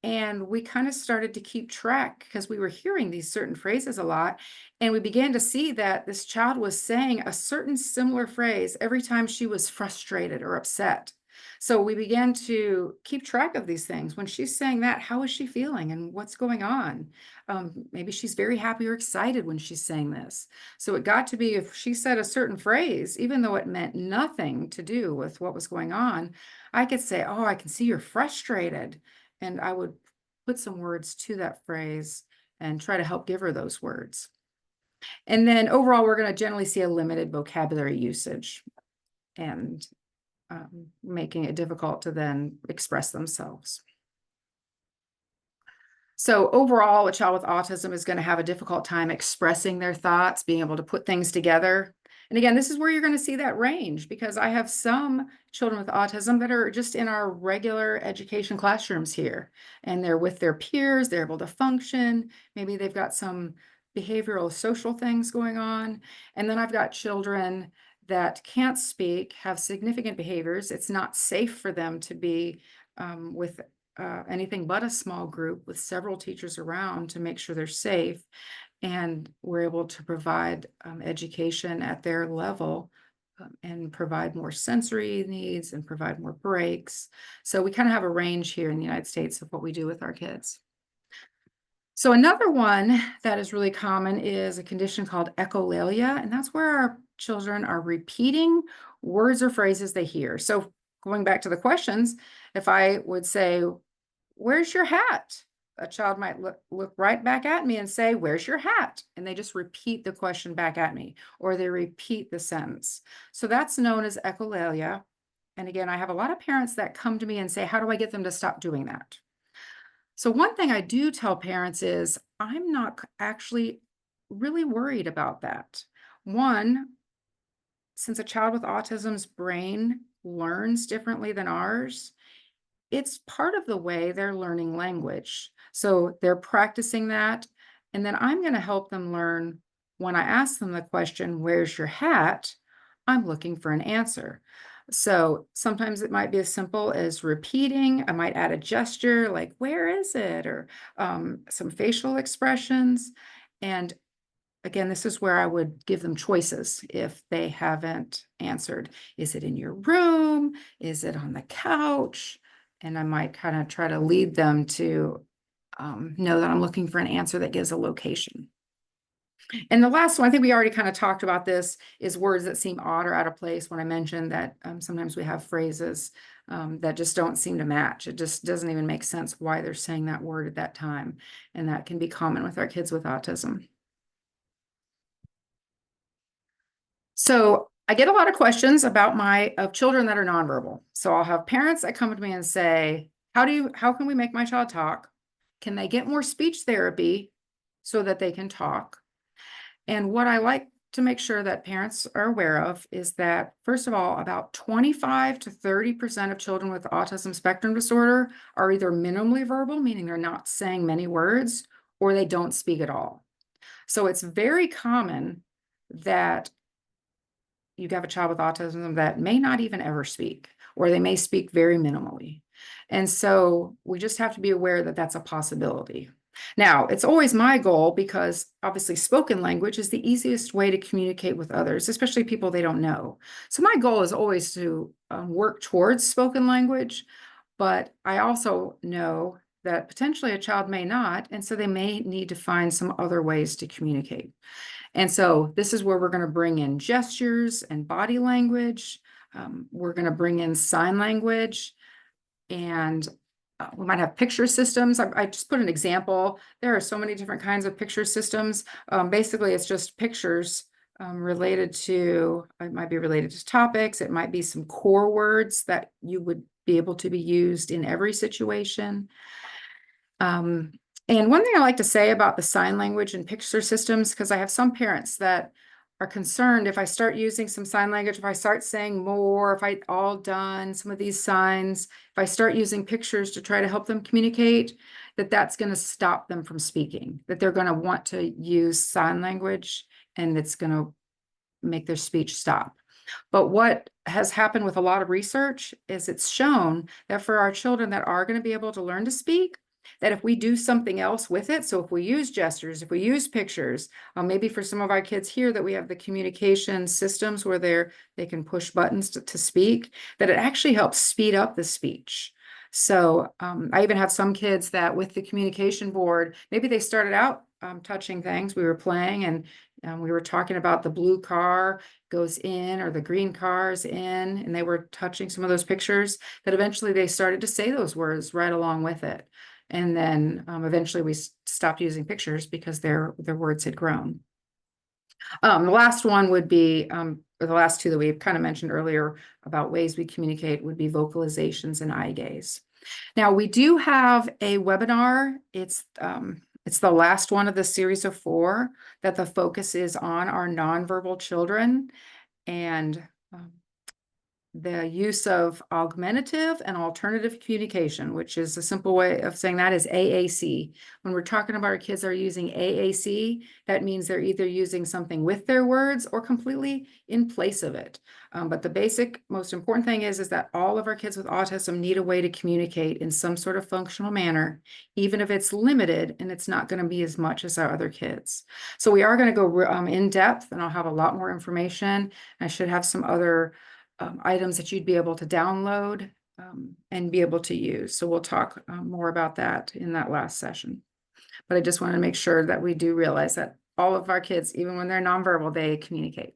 and we kind of started to keep track because we were hearing these certain phrases a lot, and we began to see that this child was saying a certain similar phrase every time she was frustrated or upset. So we began to keep track of these things. When she's saying that, how is she feeling and what's going on? Maybe she's very happy or excited when she's saying this. So it got to be, if she said a certain phrase, even though it meant nothing to do with what was going on, I could say, oh, I can see you're frustrated. And I would put some words to that phrase and try to help give her those words. And then overall, we're going to generally see a limited vocabulary usage and making it difficult to then express themselves. So overall, a child with autism is going to have a difficult time expressing their thoughts, being able to put things together. And again, this is where you're going to see that range, because I have some children with autism that are just in our regular education classrooms here, and they're with their peers, they're able to function. Maybe they've got some behavioral social things going on. And then I've got children that can't speak, have significant behaviors. It's not safe for them to be with anything but a small group with several teachers around to make sure they're safe. And we're able to provide education at their level and provide more sensory needs and provide more breaks. So we kind of have a range here in the United States of what we do with our kids. So another one that is really common is a condition called echolalia, and that's where our children are repeating words or phrases they hear. So going back to the questions, if I would say, where's your hat? A child might look right back at me and say, where's your hat? And they just repeat the question back at me, or they repeat the sentence. So that's known as echolalia. And again, I have a lot of parents that come to me and say, how do I get them to stop doing that? So one thing I do tell parents is I'm not actually really worried about that. One, since a child with autism's brain learns differently than ours, it's part of the way they're learning language. So they're practicing that. And then I'm going to help them learn when I ask them the question, where's your hat? I'm looking for an answer. So sometimes it might be as simple as repeating. I might add a gesture like, where is it? Or some facial expressions. And again, this is where I would give them choices if they haven't answered. Is it in your room? Is it on the couch? And I might kind of try to lead them to know that I'm looking for an answer that gives a location. And the last one, I think we already kind of talked about this, is words that seem odd or out of place. When I mentioned that sometimes we have phrases that just don't seem to match. It just doesn't even make sense why they're saying that word at that time. And that can be common with our kids with autism. So I get a lot of questions about of children that are nonverbal. So I'll have parents that come to me and say, how can we make my child talk? Can they get more speech therapy so that they can talk? And what I like to make sure that parents are aware of is that, first of all, about 25 to 30% of children with autism spectrum disorder are either minimally verbal, meaning they're not saying many words, or they don't speak at all. So it's very common that you have a child with autism that may not even ever speak, or they may speak very minimally. And so we just have to be aware that that's a possibility. Now, it's always my goal, because obviously spoken language is the easiest way to communicate with others, especially people they don't know. So my goal is always to work towards spoken language. But I also know that potentially a child may not, and so they may need to find some other ways to communicate. And so this is where we're going to bring in gestures and body language. We're going to bring in sign language, and we might have picture systems. I just put an example. There are so many different kinds of picture systems. Basically, it's just pictures related to, it might be related to topics. It might be some core words that you would be able to be used in every situation. And one thing I like to say about the sign language and picture systems, because I have some parents that are concerned if I start using some sign language, if I start saying more, if I all done some of these signs, if I start using pictures to try to help them communicate, that's going to stop them from speaking, that they're going to want to use sign language and it's going to make their speech stop. But what has happened with a lot of research is it's shown that for our children that are going to be able to learn to speak, that if we do something else with it, so if we use gestures, if we use pictures, maybe for some of our kids here that we have the communication systems where they can push buttons to speak, that it actually helps speed up the speech. So I even have some kids that with the communication board, maybe they started out touching things. We were playing and we were talking about the blue car goes in or the green cars in, and they were touching some of those pictures, that eventually they started to say those words right along with it. And then eventually we stopped using pictures because their words had grown. The last one would be, or the last two that we've kind of mentioned earlier about ways we communicate would be vocalizations and eye gaze. Now we do have a webinar. It's the last one of the series of 4 that the focus is on our nonverbal children and the use of augmentative and alternative communication, which is a simple way of saying that is AAC. When we're talking about our kids are using AAC, that means they're either using something with their words or completely in place of it. But the basic, most important thing is that all of our kids with autism need a way to communicate in some sort of functional manner, even if it's limited and it's not going to be as much as our other kids. So we are going to go in depth, and I'll have a lot more information. I should have some other items that you'd be able to download and be able to use. So we'll talk more about that in that last session. But I just want to make sure that we do realize that all of our kids, even when they're nonverbal, they communicate.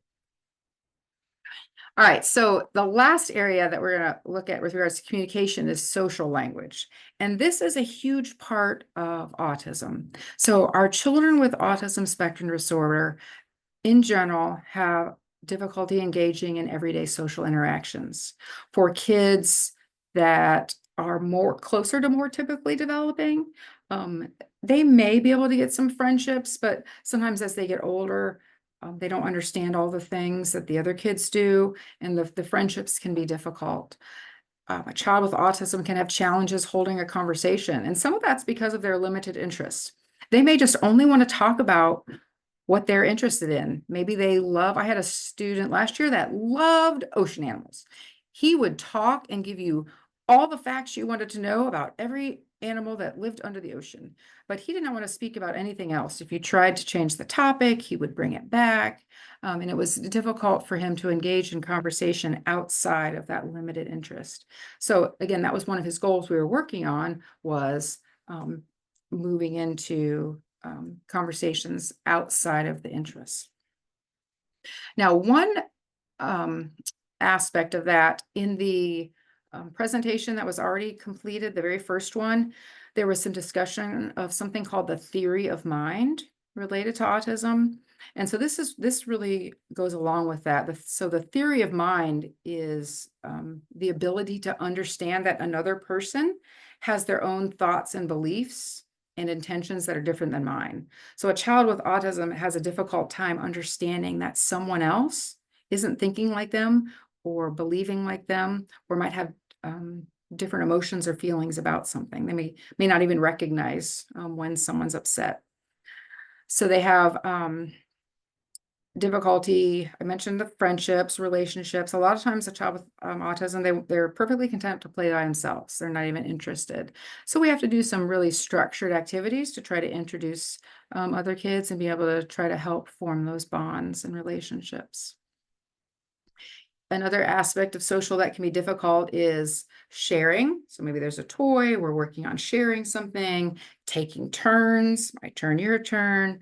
All right, so the last area that we're going to look at with regards to communication is social language. And this is a huge part of autism. So our children with autism spectrum disorder in general have difficulty engaging in everyday social interactions. For kids that are closer to more typically developing, they may be able to get some friendships, but sometimes as they get older, they don't understand all the things that the other kids do, and the friendships can be difficult. A child with autism can have challenges holding a conversation, and some of that's because of their limited interests. They may just only want to talk about what they're interested in. Maybe I had a student last year that loved ocean animals. He would talk and give you all the facts you wanted to know about every animal that lived under the ocean, but he did not want to speak about anything else. If you tried to change the topic, he would bring it back. And it was difficult for him to engage in conversation outside of that limited interest. So again, that was one of his goals we were working on, was moving into conversations outside of the interests. Now, one aspect of that in the presentation that was already completed, the very first one, there was some discussion of something called the theory of mind related to autism. And so this really goes along with that. So the theory of mind is the ability to understand that another person has their own thoughts and beliefs and intentions that are different than mine. So a child with autism has a difficult time understanding that someone else isn't thinking like them or believing like them, or might have different emotions or feelings about something. They may not even recognize when someone's upset. So they have difficulty. I mentioned the friendships, relationships. A lot of times a child with autism, they're perfectly content to play by themselves. They're not even interested. So we have to do some really structured activities to try to introduce other kids and be able to try to help form those bonds and relationships. Another aspect of social that can be difficult is sharing. So maybe there's a toy, we're working on sharing something, taking turns, my turn, your turn,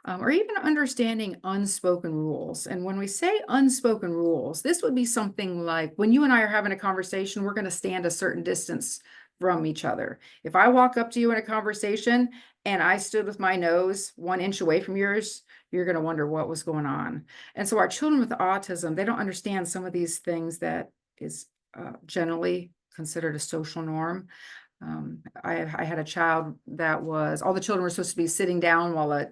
or even understanding unspoken rules. And when we say unspoken rules, this would be something like when you and I are having a conversation, we're going to stand a certain distance from each other. If I walk up to you in a conversation and I stood with my nose 1 inch away from yours, you're going to wonder what was going on. And so our children with autism, they don't understand some of these things that is generally considered a social norm. I had a child that was, all the children were supposed to be sitting down while an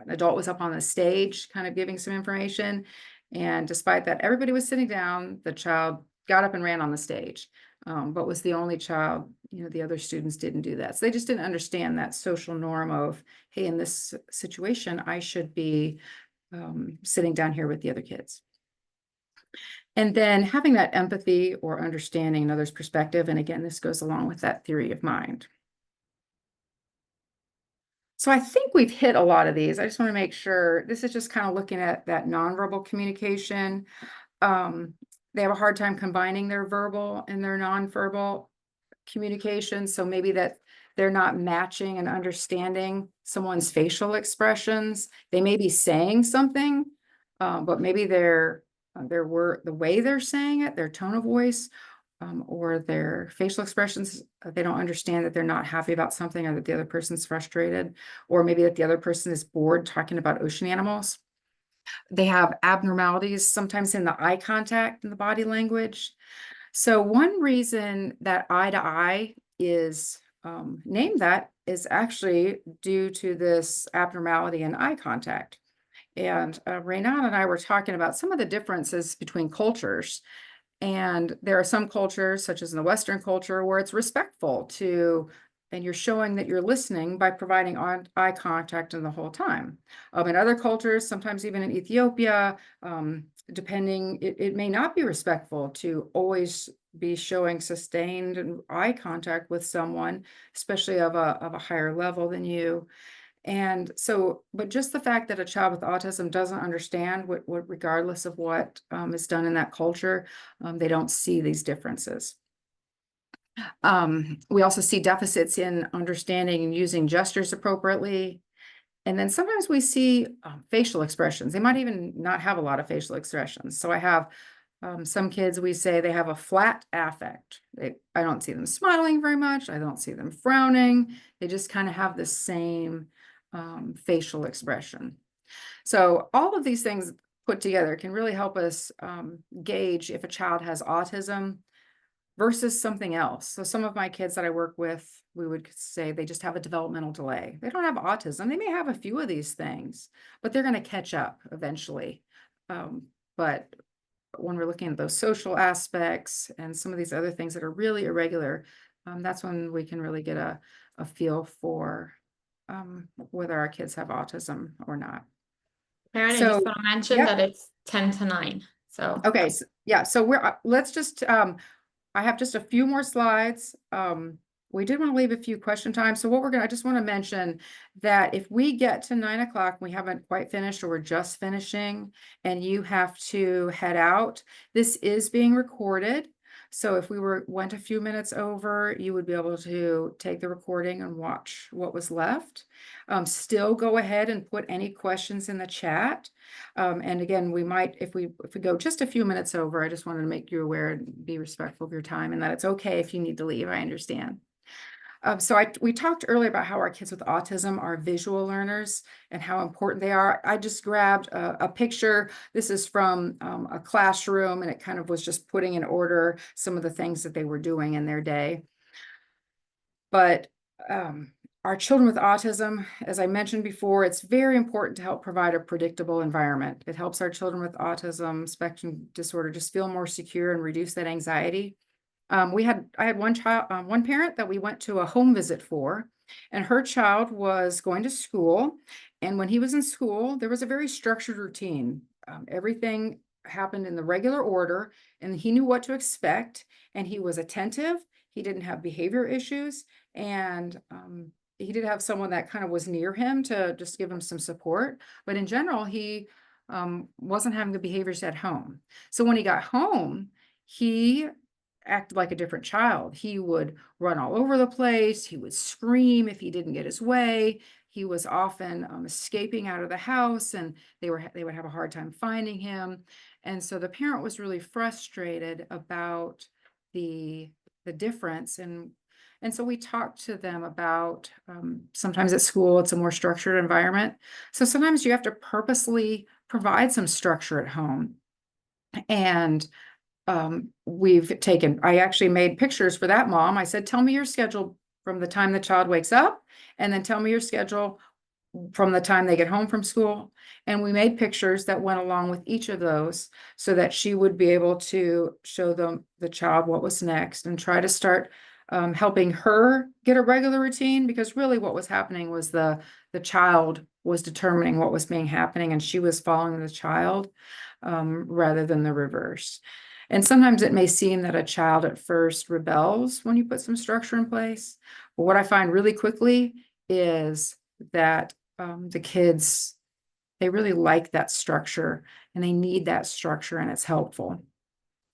adult was up on the stage, kind of giving some information. And despite that, everybody was sitting down. The child got up and ran on the stage, but was the only child, the other students didn't do that. So they just didn't understand that social norm of, hey, in this situation, I should be sitting down here with the other kids. And then having that empathy or understanding another's perspective. And again, this goes along with that theory of mind. So I think we've hit a lot of these. I just want to make sure this is just kind of looking at that nonverbal communication. They have a hard time combining their verbal and their nonverbal communication. So maybe that they're not matching and understanding someone's facial expressions. They may be saying something, but maybe the way they're saying it, their tone of voice, or their facial expressions, they don't understand that they're not happy about something, or that the other person's frustrated, or maybe that the other person is bored talking about ocean animals. They have abnormalities sometimes in the eye contact and the body language. So one reason that eye to eye is named that is actually due to this abnormality in eye contact. And Renan and I were talking about some of the differences between cultures. And there are some cultures, such as in the Western culture, where it's respectful to, and you're showing that you're listening by providing eye contact in the whole time. In other cultures, sometimes even in Ethiopia, depending, it may not be respectful to always be showing sustained eye contact with someone, especially of a higher level than you. And so, but just the fact that a child with autism doesn't understand what regardless of what is done in that culture, they don't see these differences. We also see deficits in understanding and using gestures appropriately. And then sometimes we see facial expressions. They might even not have a lot of facial expressions. So I have some kids, we say they have a flat affect. I don't see them smiling very much. I don't see them frowning. They just kind of have the same facial expression. So all of these things put together can really help us gauge if a child has autism versus something else. So some of my kids that I work with, we would say they just have a developmental delay. They don't have autism. They may have a few of these things, but they're going to catch up eventually. But when we're looking at those social aspects and some of these other things that are really irregular, that's when we can really get a feel for whether our kids have autism or not. Karen, I So, just want to mention yep. that it's 10 to 9. So Okay, so, yeah, so let's just I have just a few more slides. We did want to leave a few question time. So I just want to mention that if we get to 9 o'clock, we haven't quite finished, or we're just finishing, and you have to head out, this is being recorded. So if we went a few minutes over, you would be able to take the recording and watch what was left. Still go ahead and put any questions in the chat. And again, we might, if we go just a few minutes over, I just wanted to make you aware and be respectful of your time, and that it's okay if you need to leave. I understand. We talked earlier about how our kids with autism are visual learners and how important they are. I just grabbed a picture. This is from a classroom, and it kind of was just putting in order some of the things that they were doing in their day. But our children with autism, as I mentioned before, it's very important to help provide a predictable environment. It helps our children with autism spectrum disorder just feel more secure and reduce that anxiety. I had one parent that we went to a home visit for, and her child was going to school. And when he was in school, there was a very structured routine. Everything happened in the regular order, and he knew what to expect, and he was attentive. He didn't have behavior issues, and he did have someone that kind of was near him to just give him some support. But in general, he wasn't having good behaviors at home. So when he got home, he acted like a different child. He would run all over the place. He would scream if he didn't get his way. He was often escaping out of the house, and they would have a hard time finding him. And so the parent was really frustrated about the difference. And so we talked to them about sometimes at school, it's a more structured environment. So sometimes you have to purposely provide some structure at home. And I actually made pictures for that mom. I said, tell me your schedule from the time the child wakes up, and then tell me your schedule from the time they get home from school. And we made pictures that went along with each of those so that she would be able to show the child what was next and try to start helping her get a regular routine, because really what was happening was the child was determining what was happening, and she was following the child rather than the reverse. And sometimes it may seem that a child at first rebels when you put some structure in place. But what I find really quickly is that the kids, they really like that structure, and they need that structure, and it's helpful.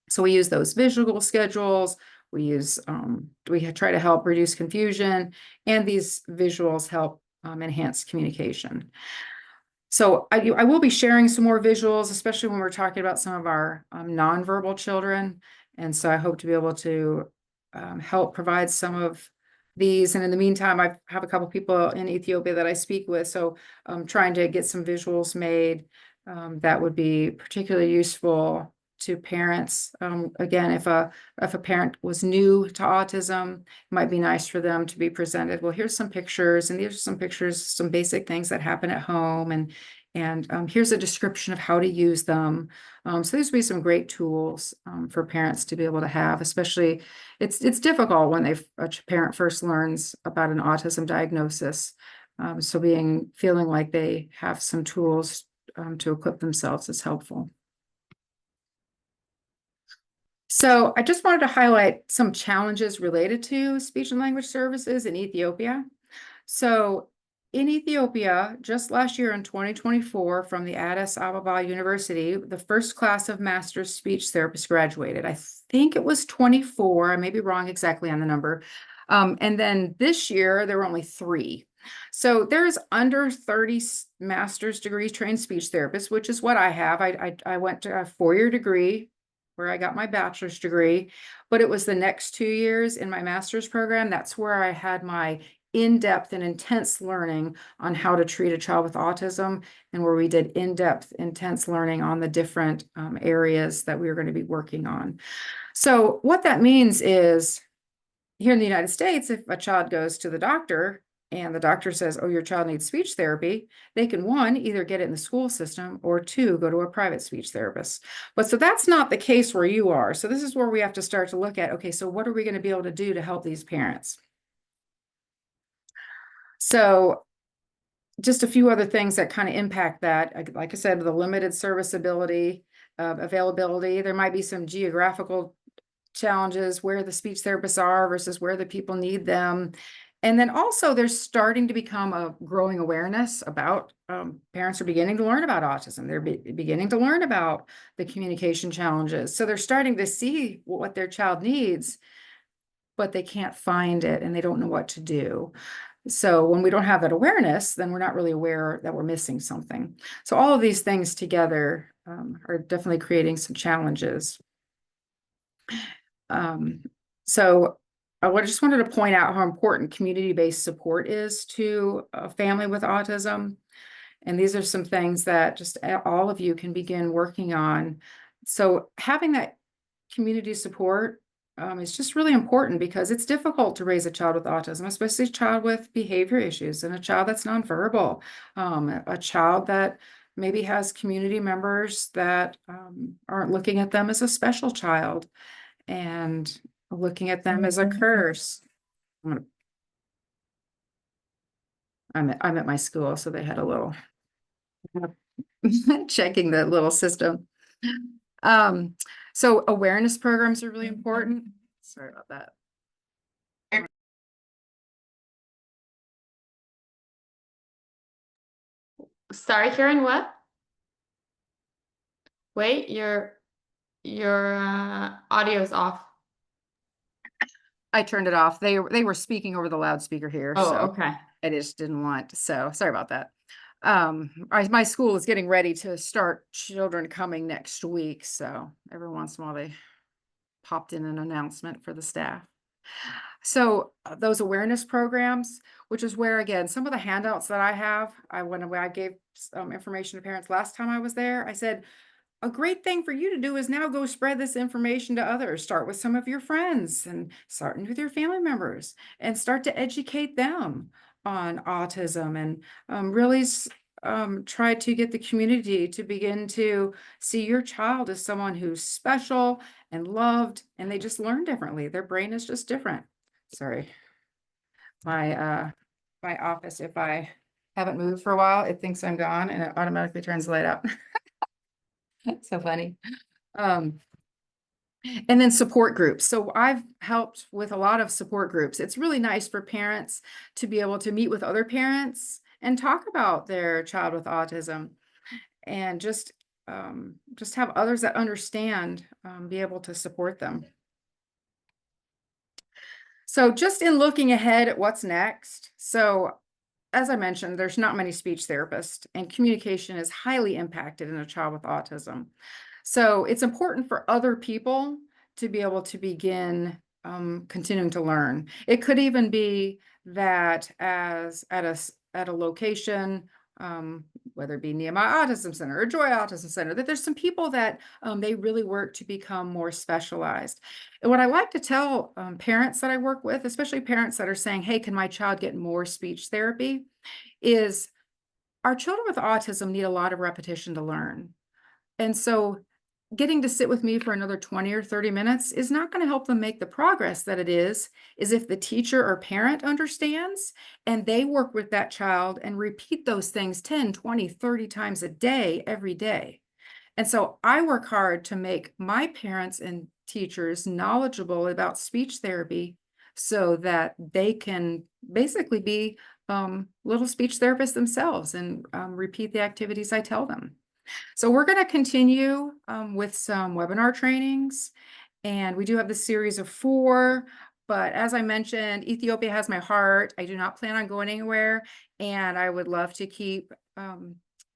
So we use those visual schedules. We try to help reduce confusion, and these visuals help enhance communication. So I will be sharing some more visuals, especially when we're talking about some of our nonverbal children. And so I hope to be able to help provide some of these. And in the meantime, I have a couple people in Ethiopia that I speak with. So I'm trying to get some visuals made that would be particularly useful to parents. Again, if a parent was new to autism, it might be nice for them to be presented. Well, here's some pictures, and these are some pictures, some basic things that happen at home, and here's a description of how to use them. So these would be some great tools for parents to be able to have. Especially, it's difficult when a parent first learns about an autism diagnosis. So feeling like they have some tools to equip themselves is helpful. So I just wanted to highlight some challenges related to speech and language services in Ethiopia. So in Ethiopia, just last year in 2024, from the Addis Ababa University, the first class of master's speech therapists graduated. I think it was 24. I may be wrong exactly on the number. And then this year, there were only 3. So there's under 30 master's degree trained speech therapists, which is what I have. I went to a 4-year degree where I got my bachelor's degree, but it was the next 2 years in my master's program. That's where I had my in-depth and intense learning on how to treat a child with autism, and where we did in-depth, intense learning on the different areas that we were going to be working on. So what that means is, here in the United States, if a child goes to the doctor and the doctor says, oh, your child needs speech therapy, they can, 1, either get it in the school system, or 2, go to a private speech therapist. But so that's not the case where you are. So this is where we have to start to look at, okay, so what are we going to be able to do to help these parents? So just a few other things that kind of impact that. Like I said, the limited serviceability, availability. There might be some geographical challenges where the speech therapists are versus where the people need them. And then also there's starting to become a growing awareness about, parents are beginning to learn about autism. They're beginning to learn about the communication challenges. So they're starting to see what their child needs, but they can't find it and they don't know what to do. So when we don't have that awareness, then we're not really aware that we're missing something. So all of these things together are definitely creating some challenges. So I just wanted to point out how important community-based support is to a family with autism. And these are some things that just all of you can begin working on. So having that community support is just really important, because it's difficult to raise a child with autism, especially a child with behavior issues, and a child that's nonverbal, a child that maybe has community members that aren't looking at them as a special child and looking at them as a curse. I'm at my school, so they had a little checking the little system. So awareness programs are really important. Sorry about that. Sorry, Karen, what? Wait, your audio's off. I turned it off. They were speaking over the loudspeaker here, Oh, so okay. I just didn't want, so sorry about that. My school is getting ready to start children coming next week, so every once in a while they popped in an announcement for the staff. So those awareness programs, which is where, again, some of the handouts that I have, when I gave information to parents last time I was there, I said, a great thing for you to do is now go spread this information to others. Start with some of your friends and starting with your family members and start to educate them on autism and really try to get the community to begin to see your child as someone who's special and loved, and they just learn differently. Their brain is just different. Sorry. My office, if I haven't moved for a while, it thinks I'm gone and it automatically turns the light out. So funny. And then support groups. So I've helped with a lot of support groups. It's really nice for parents to be able to meet with other parents and talk about their child with autism and just have others that understand, be able to support them. So just in looking ahead at what's next. So as I mentioned, there's not many speech therapists, and communication is highly impacted in a child with autism. So it's important for other people to be able to begin continuing to learn. It could even be that as at a location, whether it be Nehemiah Autism Center or Joy Autism Center, that there's some people that they really work to become more specialized. And what I like to tell parents that I work with, especially parents that are saying, hey, can my child get more speech therapy, is our children with autism need a lot of repetition to learn. And so getting to sit with me for another 20 or 30 minutes is not going to help them make the progress that it is if the teacher or parent understands and they work with that child and repeat those things 10, 20, 30 times a day, every day. And so I work hard to make my parents and teachers knowledgeable about speech therapy so that they can basically be little speech therapists themselves and repeat the activities I tell them. So we're going to continue with some webinar trainings, and we do have the series of 4. But as I mentioned, Ethiopia has my heart. I do not plan on going anywhere, and I would love to keep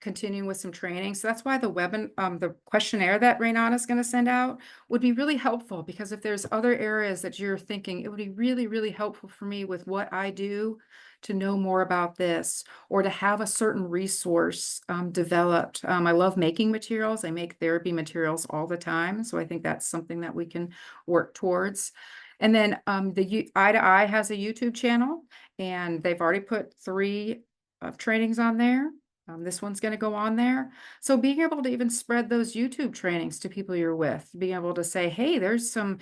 continuing with some training. So that's why the questionnaire that Raynana is going to send out would be really helpful, because if there's other areas that you're thinking, it would be really, really helpful for me with what I do to know more about this, or to have a certain resource developed. I love making materials. I make therapy materials all the time. So I think that's something that we can work towards. And then the Eye to Eye has a YouTube channel, and they've already put 3 trainings on there. This one's going to go on there. So being able to even spread those YouTube trainings to people you're with, being able to say, hey, there's some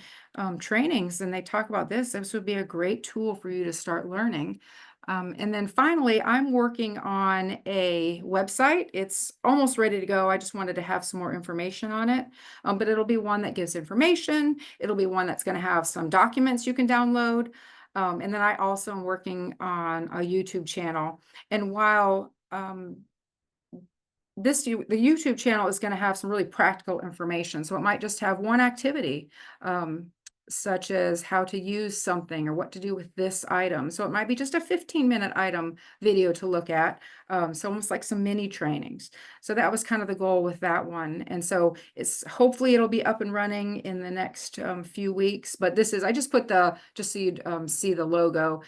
trainings and they talk about this. This would be a great tool for you to start learning. And then finally, I'm working on a website. It's almost ready to go. I just wanted to have some more information on it. But it'll be one that gives information. It'll be one that's going to have some documents you can download. And then I also am working on a YouTube channel. And while the YouTube channel is going to have some really practical information, so it might just have one activity, such as how to use something or what to do with this item. So it might be just a 15-minute item video to look at. So almost like some mini trainings. So that was kind of the goal with that one. And so hopefully it'll be up and running in the next few weeks. But I just put just so you'd see the logo.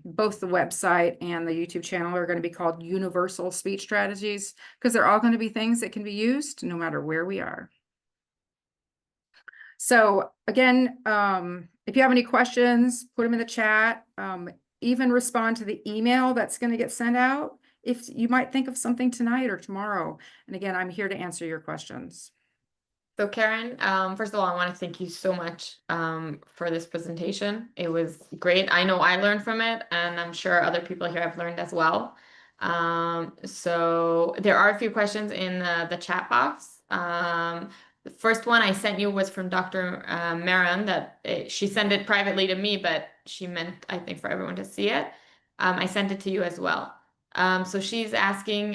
Both the website and the YouTube channel are going to be called Universal Speech Strategies, because they're all going to be things that can be used no matter where we are. So again, if you have any questions, put them in the chat. Even respond to the email that's going to get sent out if you might think of something tonight or tomorrow. And again, I'm here to answer your questions. So Karen, first of all, I want to thank you so much for this presentation. It was great. I know I learned from it, and I'm sure other people here have learned as well. So there are a few questions in the chat box. The first one I sent you was from Dr. Maran, she sent it privately to me, but she meant, I think, for everyone to see it. I sent it to you as well. So she's asking,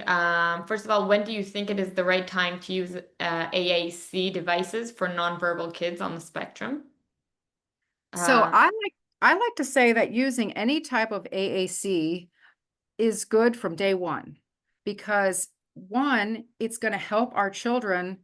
first of all, when do you think it is the right time to use AAC devices for nonverbal kids on the spectrum? So Um, I like to say that using any type of AAC is good from day one, because one, it's going to help our children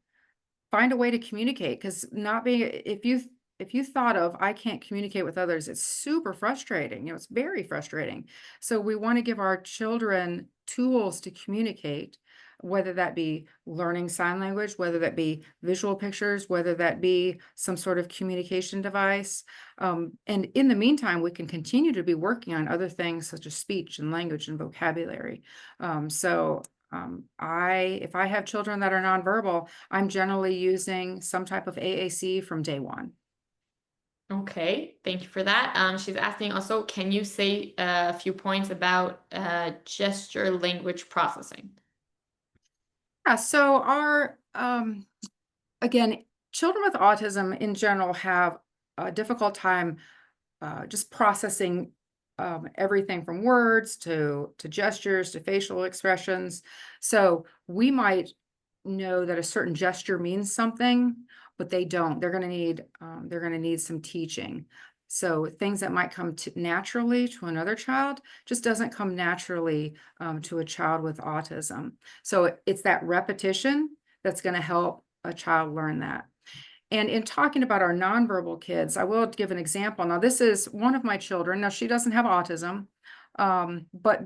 find a way to communicate, because not being, if you thought of, I can't communicate with others, it's super frustrating. It's very frustrating. So we want to give our children tools to communicate, whether that be learning sign language, whether that be visual pictures, whether that be some sort of communication device. And in the meantime, we can continue to be working on other things such as speech and language and vocabulary. If I have children that are nonverbal, I'm generally using some type of AAC from day one. Okay, thank you for that. She's asking also, can you say a few points about gesture language processing? Yeah, so again, children with autism in general have a difficult time just processing everything from words to gestures to facial expressions. So we might know that a certain gesture means something, but they don't. They're going to need some teaching. So things that might come naturally to another child just doesn't come naturally to a child with autism. So it's that repetition that's going to help a child learn that. And in talking about our nonverbal kids, I will give an example. Now, this is one of my children. Now, she doesn't have autism, but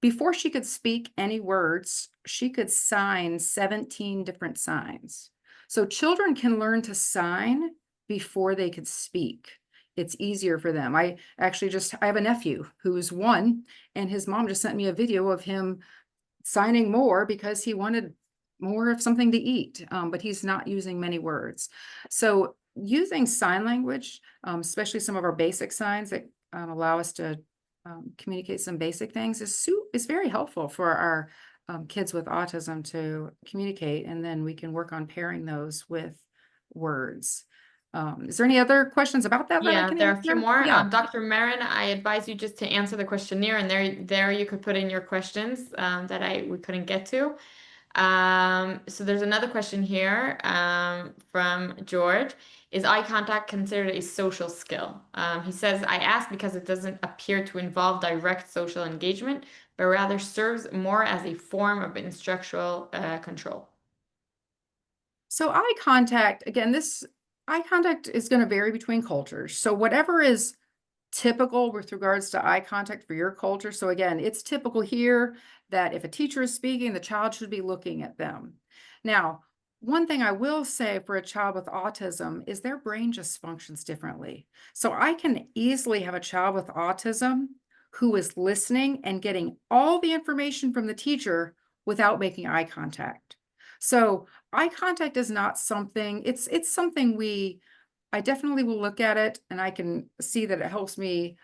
before she could speak any words, she could sign 17 different signs. So children can learn to sign before they could speak. It's easier for them. I have a nephew who's 1, and his mom just sent me a video of him signing more because he wanted more of something to eat, but he's not using many words. So using sign language, especially some of our basic signs that allow us to communicate some basic things, is very helpful for our kids with autism to communicate, and then we can work on pairing those with words. Is there any other questions about that I Yeah, can there are a few answer? more. Yeah. Dr. Marin, I advise you just to answer the questionnaire, and there you could put in your questions that we couldn't get to. So there's another question here from George. Is eye contact considered a social skill? He says, I ask because it doesn't appear to involve direct social engagement, but rather serves more as a form of instructional control. So eye contact, again, this eye contact is going to vary between cultures. So whatever is typical with regards to eye contact for your culture. So again, it's typical here that if a teacher is speaking, the child should be looking at them. Now, one thing I will say for a child with autism is their brain just functions differently. So I can easily have a child with autism who is listening and getting all the information from the teacher without making eye contact. So eye contact is not something, it's something I definitely will look at it, and I can see that it helps me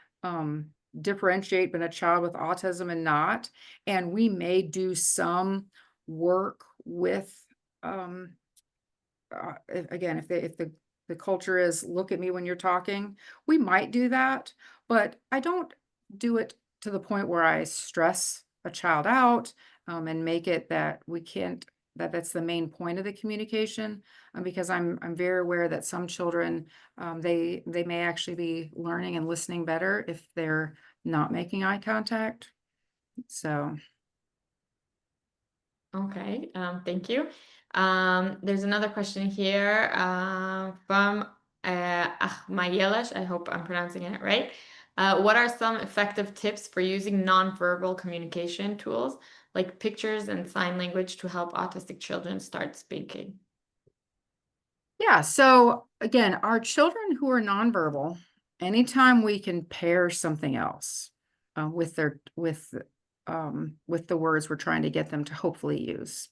differentiate between a child with autism and not. And we may do some work with, again, if the culture is look at me when you're talking, we might do that, but I don't do it to the point where I stress a child out and make it that we can't, that's the main point of the communication, because I'm very aware that some children, they may actually be learning and listening better if they're not making eye contact. So Okay, thank you. There's another question here from Ahmayelash. I hope I'm pronouncing it right. What are some effective tips for using nonverbal communication tools like pictures and sign language to help autistic children start speaking? yeah, so again, our children who are nonverbal, anytime we can pair something else with the words we're trying to get them to hopefully use.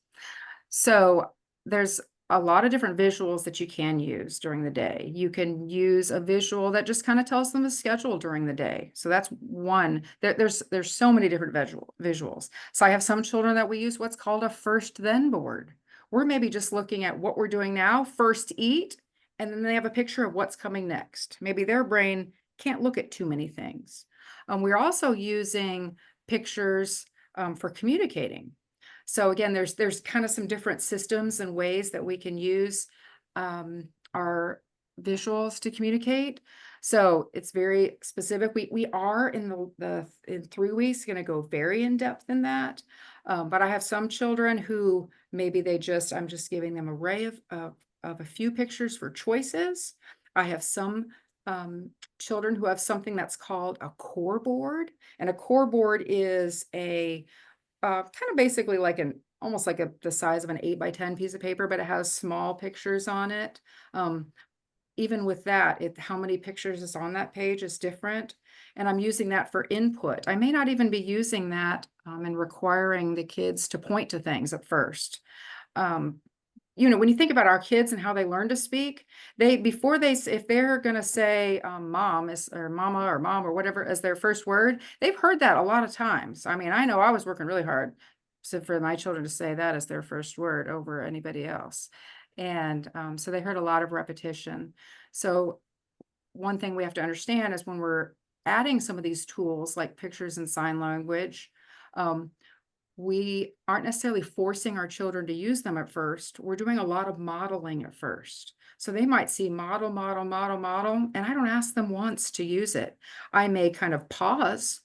So there's a lot of different visuals that you can use during the day. You can use a visual that just kind of tells them the schedule during the day. So that's one. There's so many different visuals. So I have some children that we use what's called a first then board. We're maybe just looking at what we're doing now, first eat, and then they have a picture of what's coming next. Maybe their brain can't look at too many things. We're also using pictures for communicating. So again, there's kind of some different systems and ways that we can use our visuals to communicate. So it's very specific. We are in in 3 weeks going to go very in depth in that. But I have some children who maybe I'm just giving them an array of a few pictures for choices. I have some children who have something that's called a core board, and a core board is a kind of basically like almost like the size of an 8x10 piece of paper, but it has small pictures on it. Even with that, how many pictures is on that page is different. And I'm using that for input. I may not even be using that and requiring the kids to point to things at first. When you think about our kids and how they learn to speak, if they're going to say mom or mama or mom or whatever as their first word, they've heard that a lot of times. I mean, I know I was working really hard for my children to say that as their first word over anybody else. And so they heard a lot of repetition. So one thing we have to understand is when we're adding some of these tools like pictures and sign language, we aren't necessarily forcing our children to use them at first. We're doing a lot of modeling at first. So they might see model, and I don't ask them once to use it. I may kind of pause.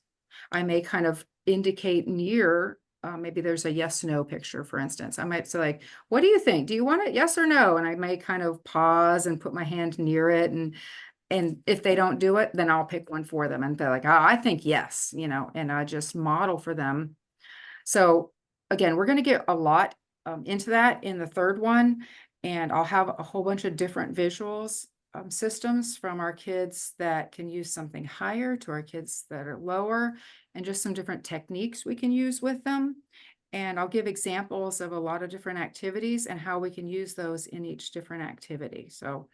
I may kind of indicate near, maybe there's a yes, no picture, for instance. I might say like, what do you think? Do you want it? Yes or no? And I may kind of pause and put my hand near it. And if they don't do it, then I'll pick one for them. And they're like, oh, I think yes, and I just model for them. So again, we're going to get a lot into that in the third one, and I'll have a whole bunch of different visuals systems from our kids that can use something higher to our kids that are lower, and just some different techniques we can use with them. And I'll give examples of a lot of different activities and how we can use those in each different activity. So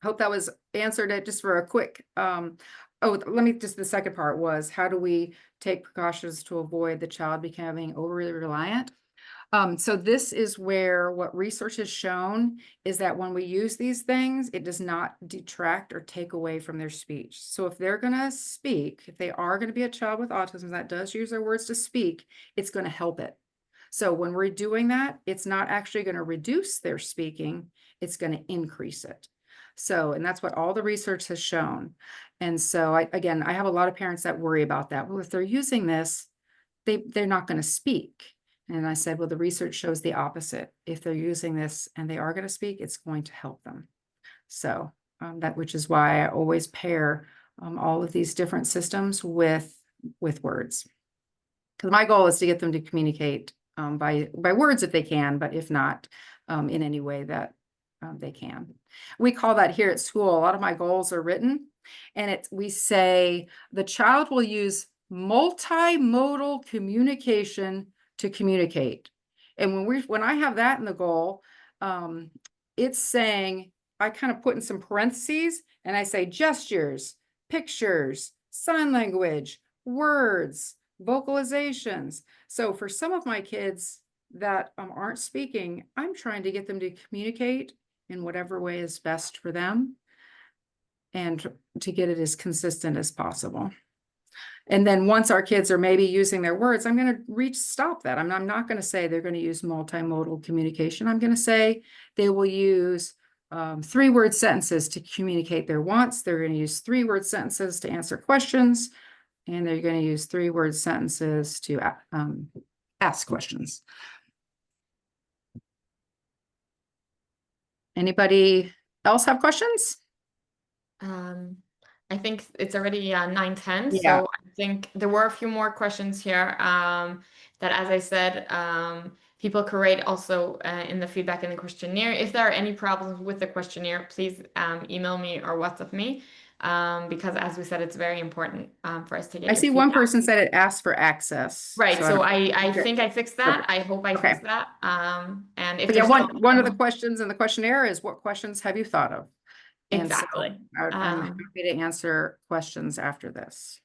hope that was answered it just for a quick, the second part was, how do we take precautions to avoid the child becoming overly reliant? So this is where what research has shown is that when we use these things, it does not detract or take away from their speech. So if they're going to speak, if they are going to be a child with autism that does use their words to speak, it's going to help it. So when we're doing that, it's not actually going to reduce their speaking, it's going to increase it. So, and that's what all the research has shown. And so I have a lot of parents that worry about that. Well, if they're using this, they're not going to speak. And I said, well, the research shows the opposite. If they're using this and they are going to speak, it's going to help them. So which is why I always pair all of these different systems with words. Because my goal is to get them to communicate by words if they can, but if not, in any way that they can. We call that here at school, a lot of my goals are written, and we say the child will use multimodal communication to communicate. And when I have that in the goal, it's saying, I kind of put in some parentheses and I say gestures, pictures, sign language, words, vocalizations. So for some of my kids that aren't speaking, I'm trying to get them to communicate in whatever way is best for them and to get it as consistent as possible. And then once our kids are maybe using their words, I'm going to stop that. I'm not going to say they're going to use multimodal communication. I'm going to say they will use 3-word sentences to communicate their wants. They're going to use 3-word sentences to answer questions. And they're going to use 3-word sentences to ask questions. Anybody else have questions? I think it's already 9:10, Yeah. so I think there were a few more questions here that, as I said, people could rate also in the feedback in the questionnaire. If there are any problems with the questionnaire, please email me or WhatsApp me, because as we said, it's very important for us to get I your see one feedback. person said it asked for access. Right, so I Okay. think I fixed that. Perfect. I hope I Okay. fixed that. And if But yeah, there's one of the questions in the questionnaire is, what questions have you thought of? And so exactly. I'm happy to answer questions after this.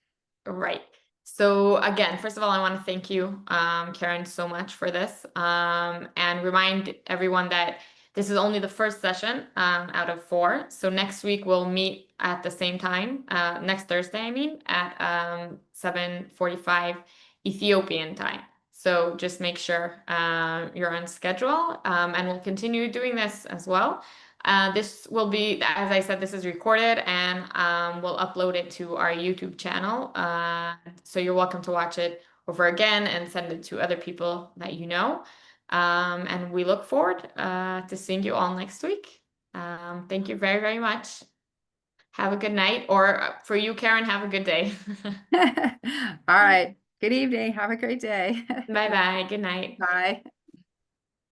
Right. So again, first of all, I want to thank you, Karen, so much for this, and remind everyone that this is only the first session out of 4. So next week we'll meet at the same time, next Thursday, I mean, at 7:45 Ethiopian time. So just make sure you're on schedule, and we'll continue doing this as well. This will be, as I said, this is recorded, and we'll upload it to our YouTube channel. So you're welcome to watch it over again and send it to other people that you know. And we look forward to seeing you all next week. Thank you very, very much. Have a good night, or for you, Karen, have a good day. All right. Good evening. Have a great day. Bye bye. Good night. Bye.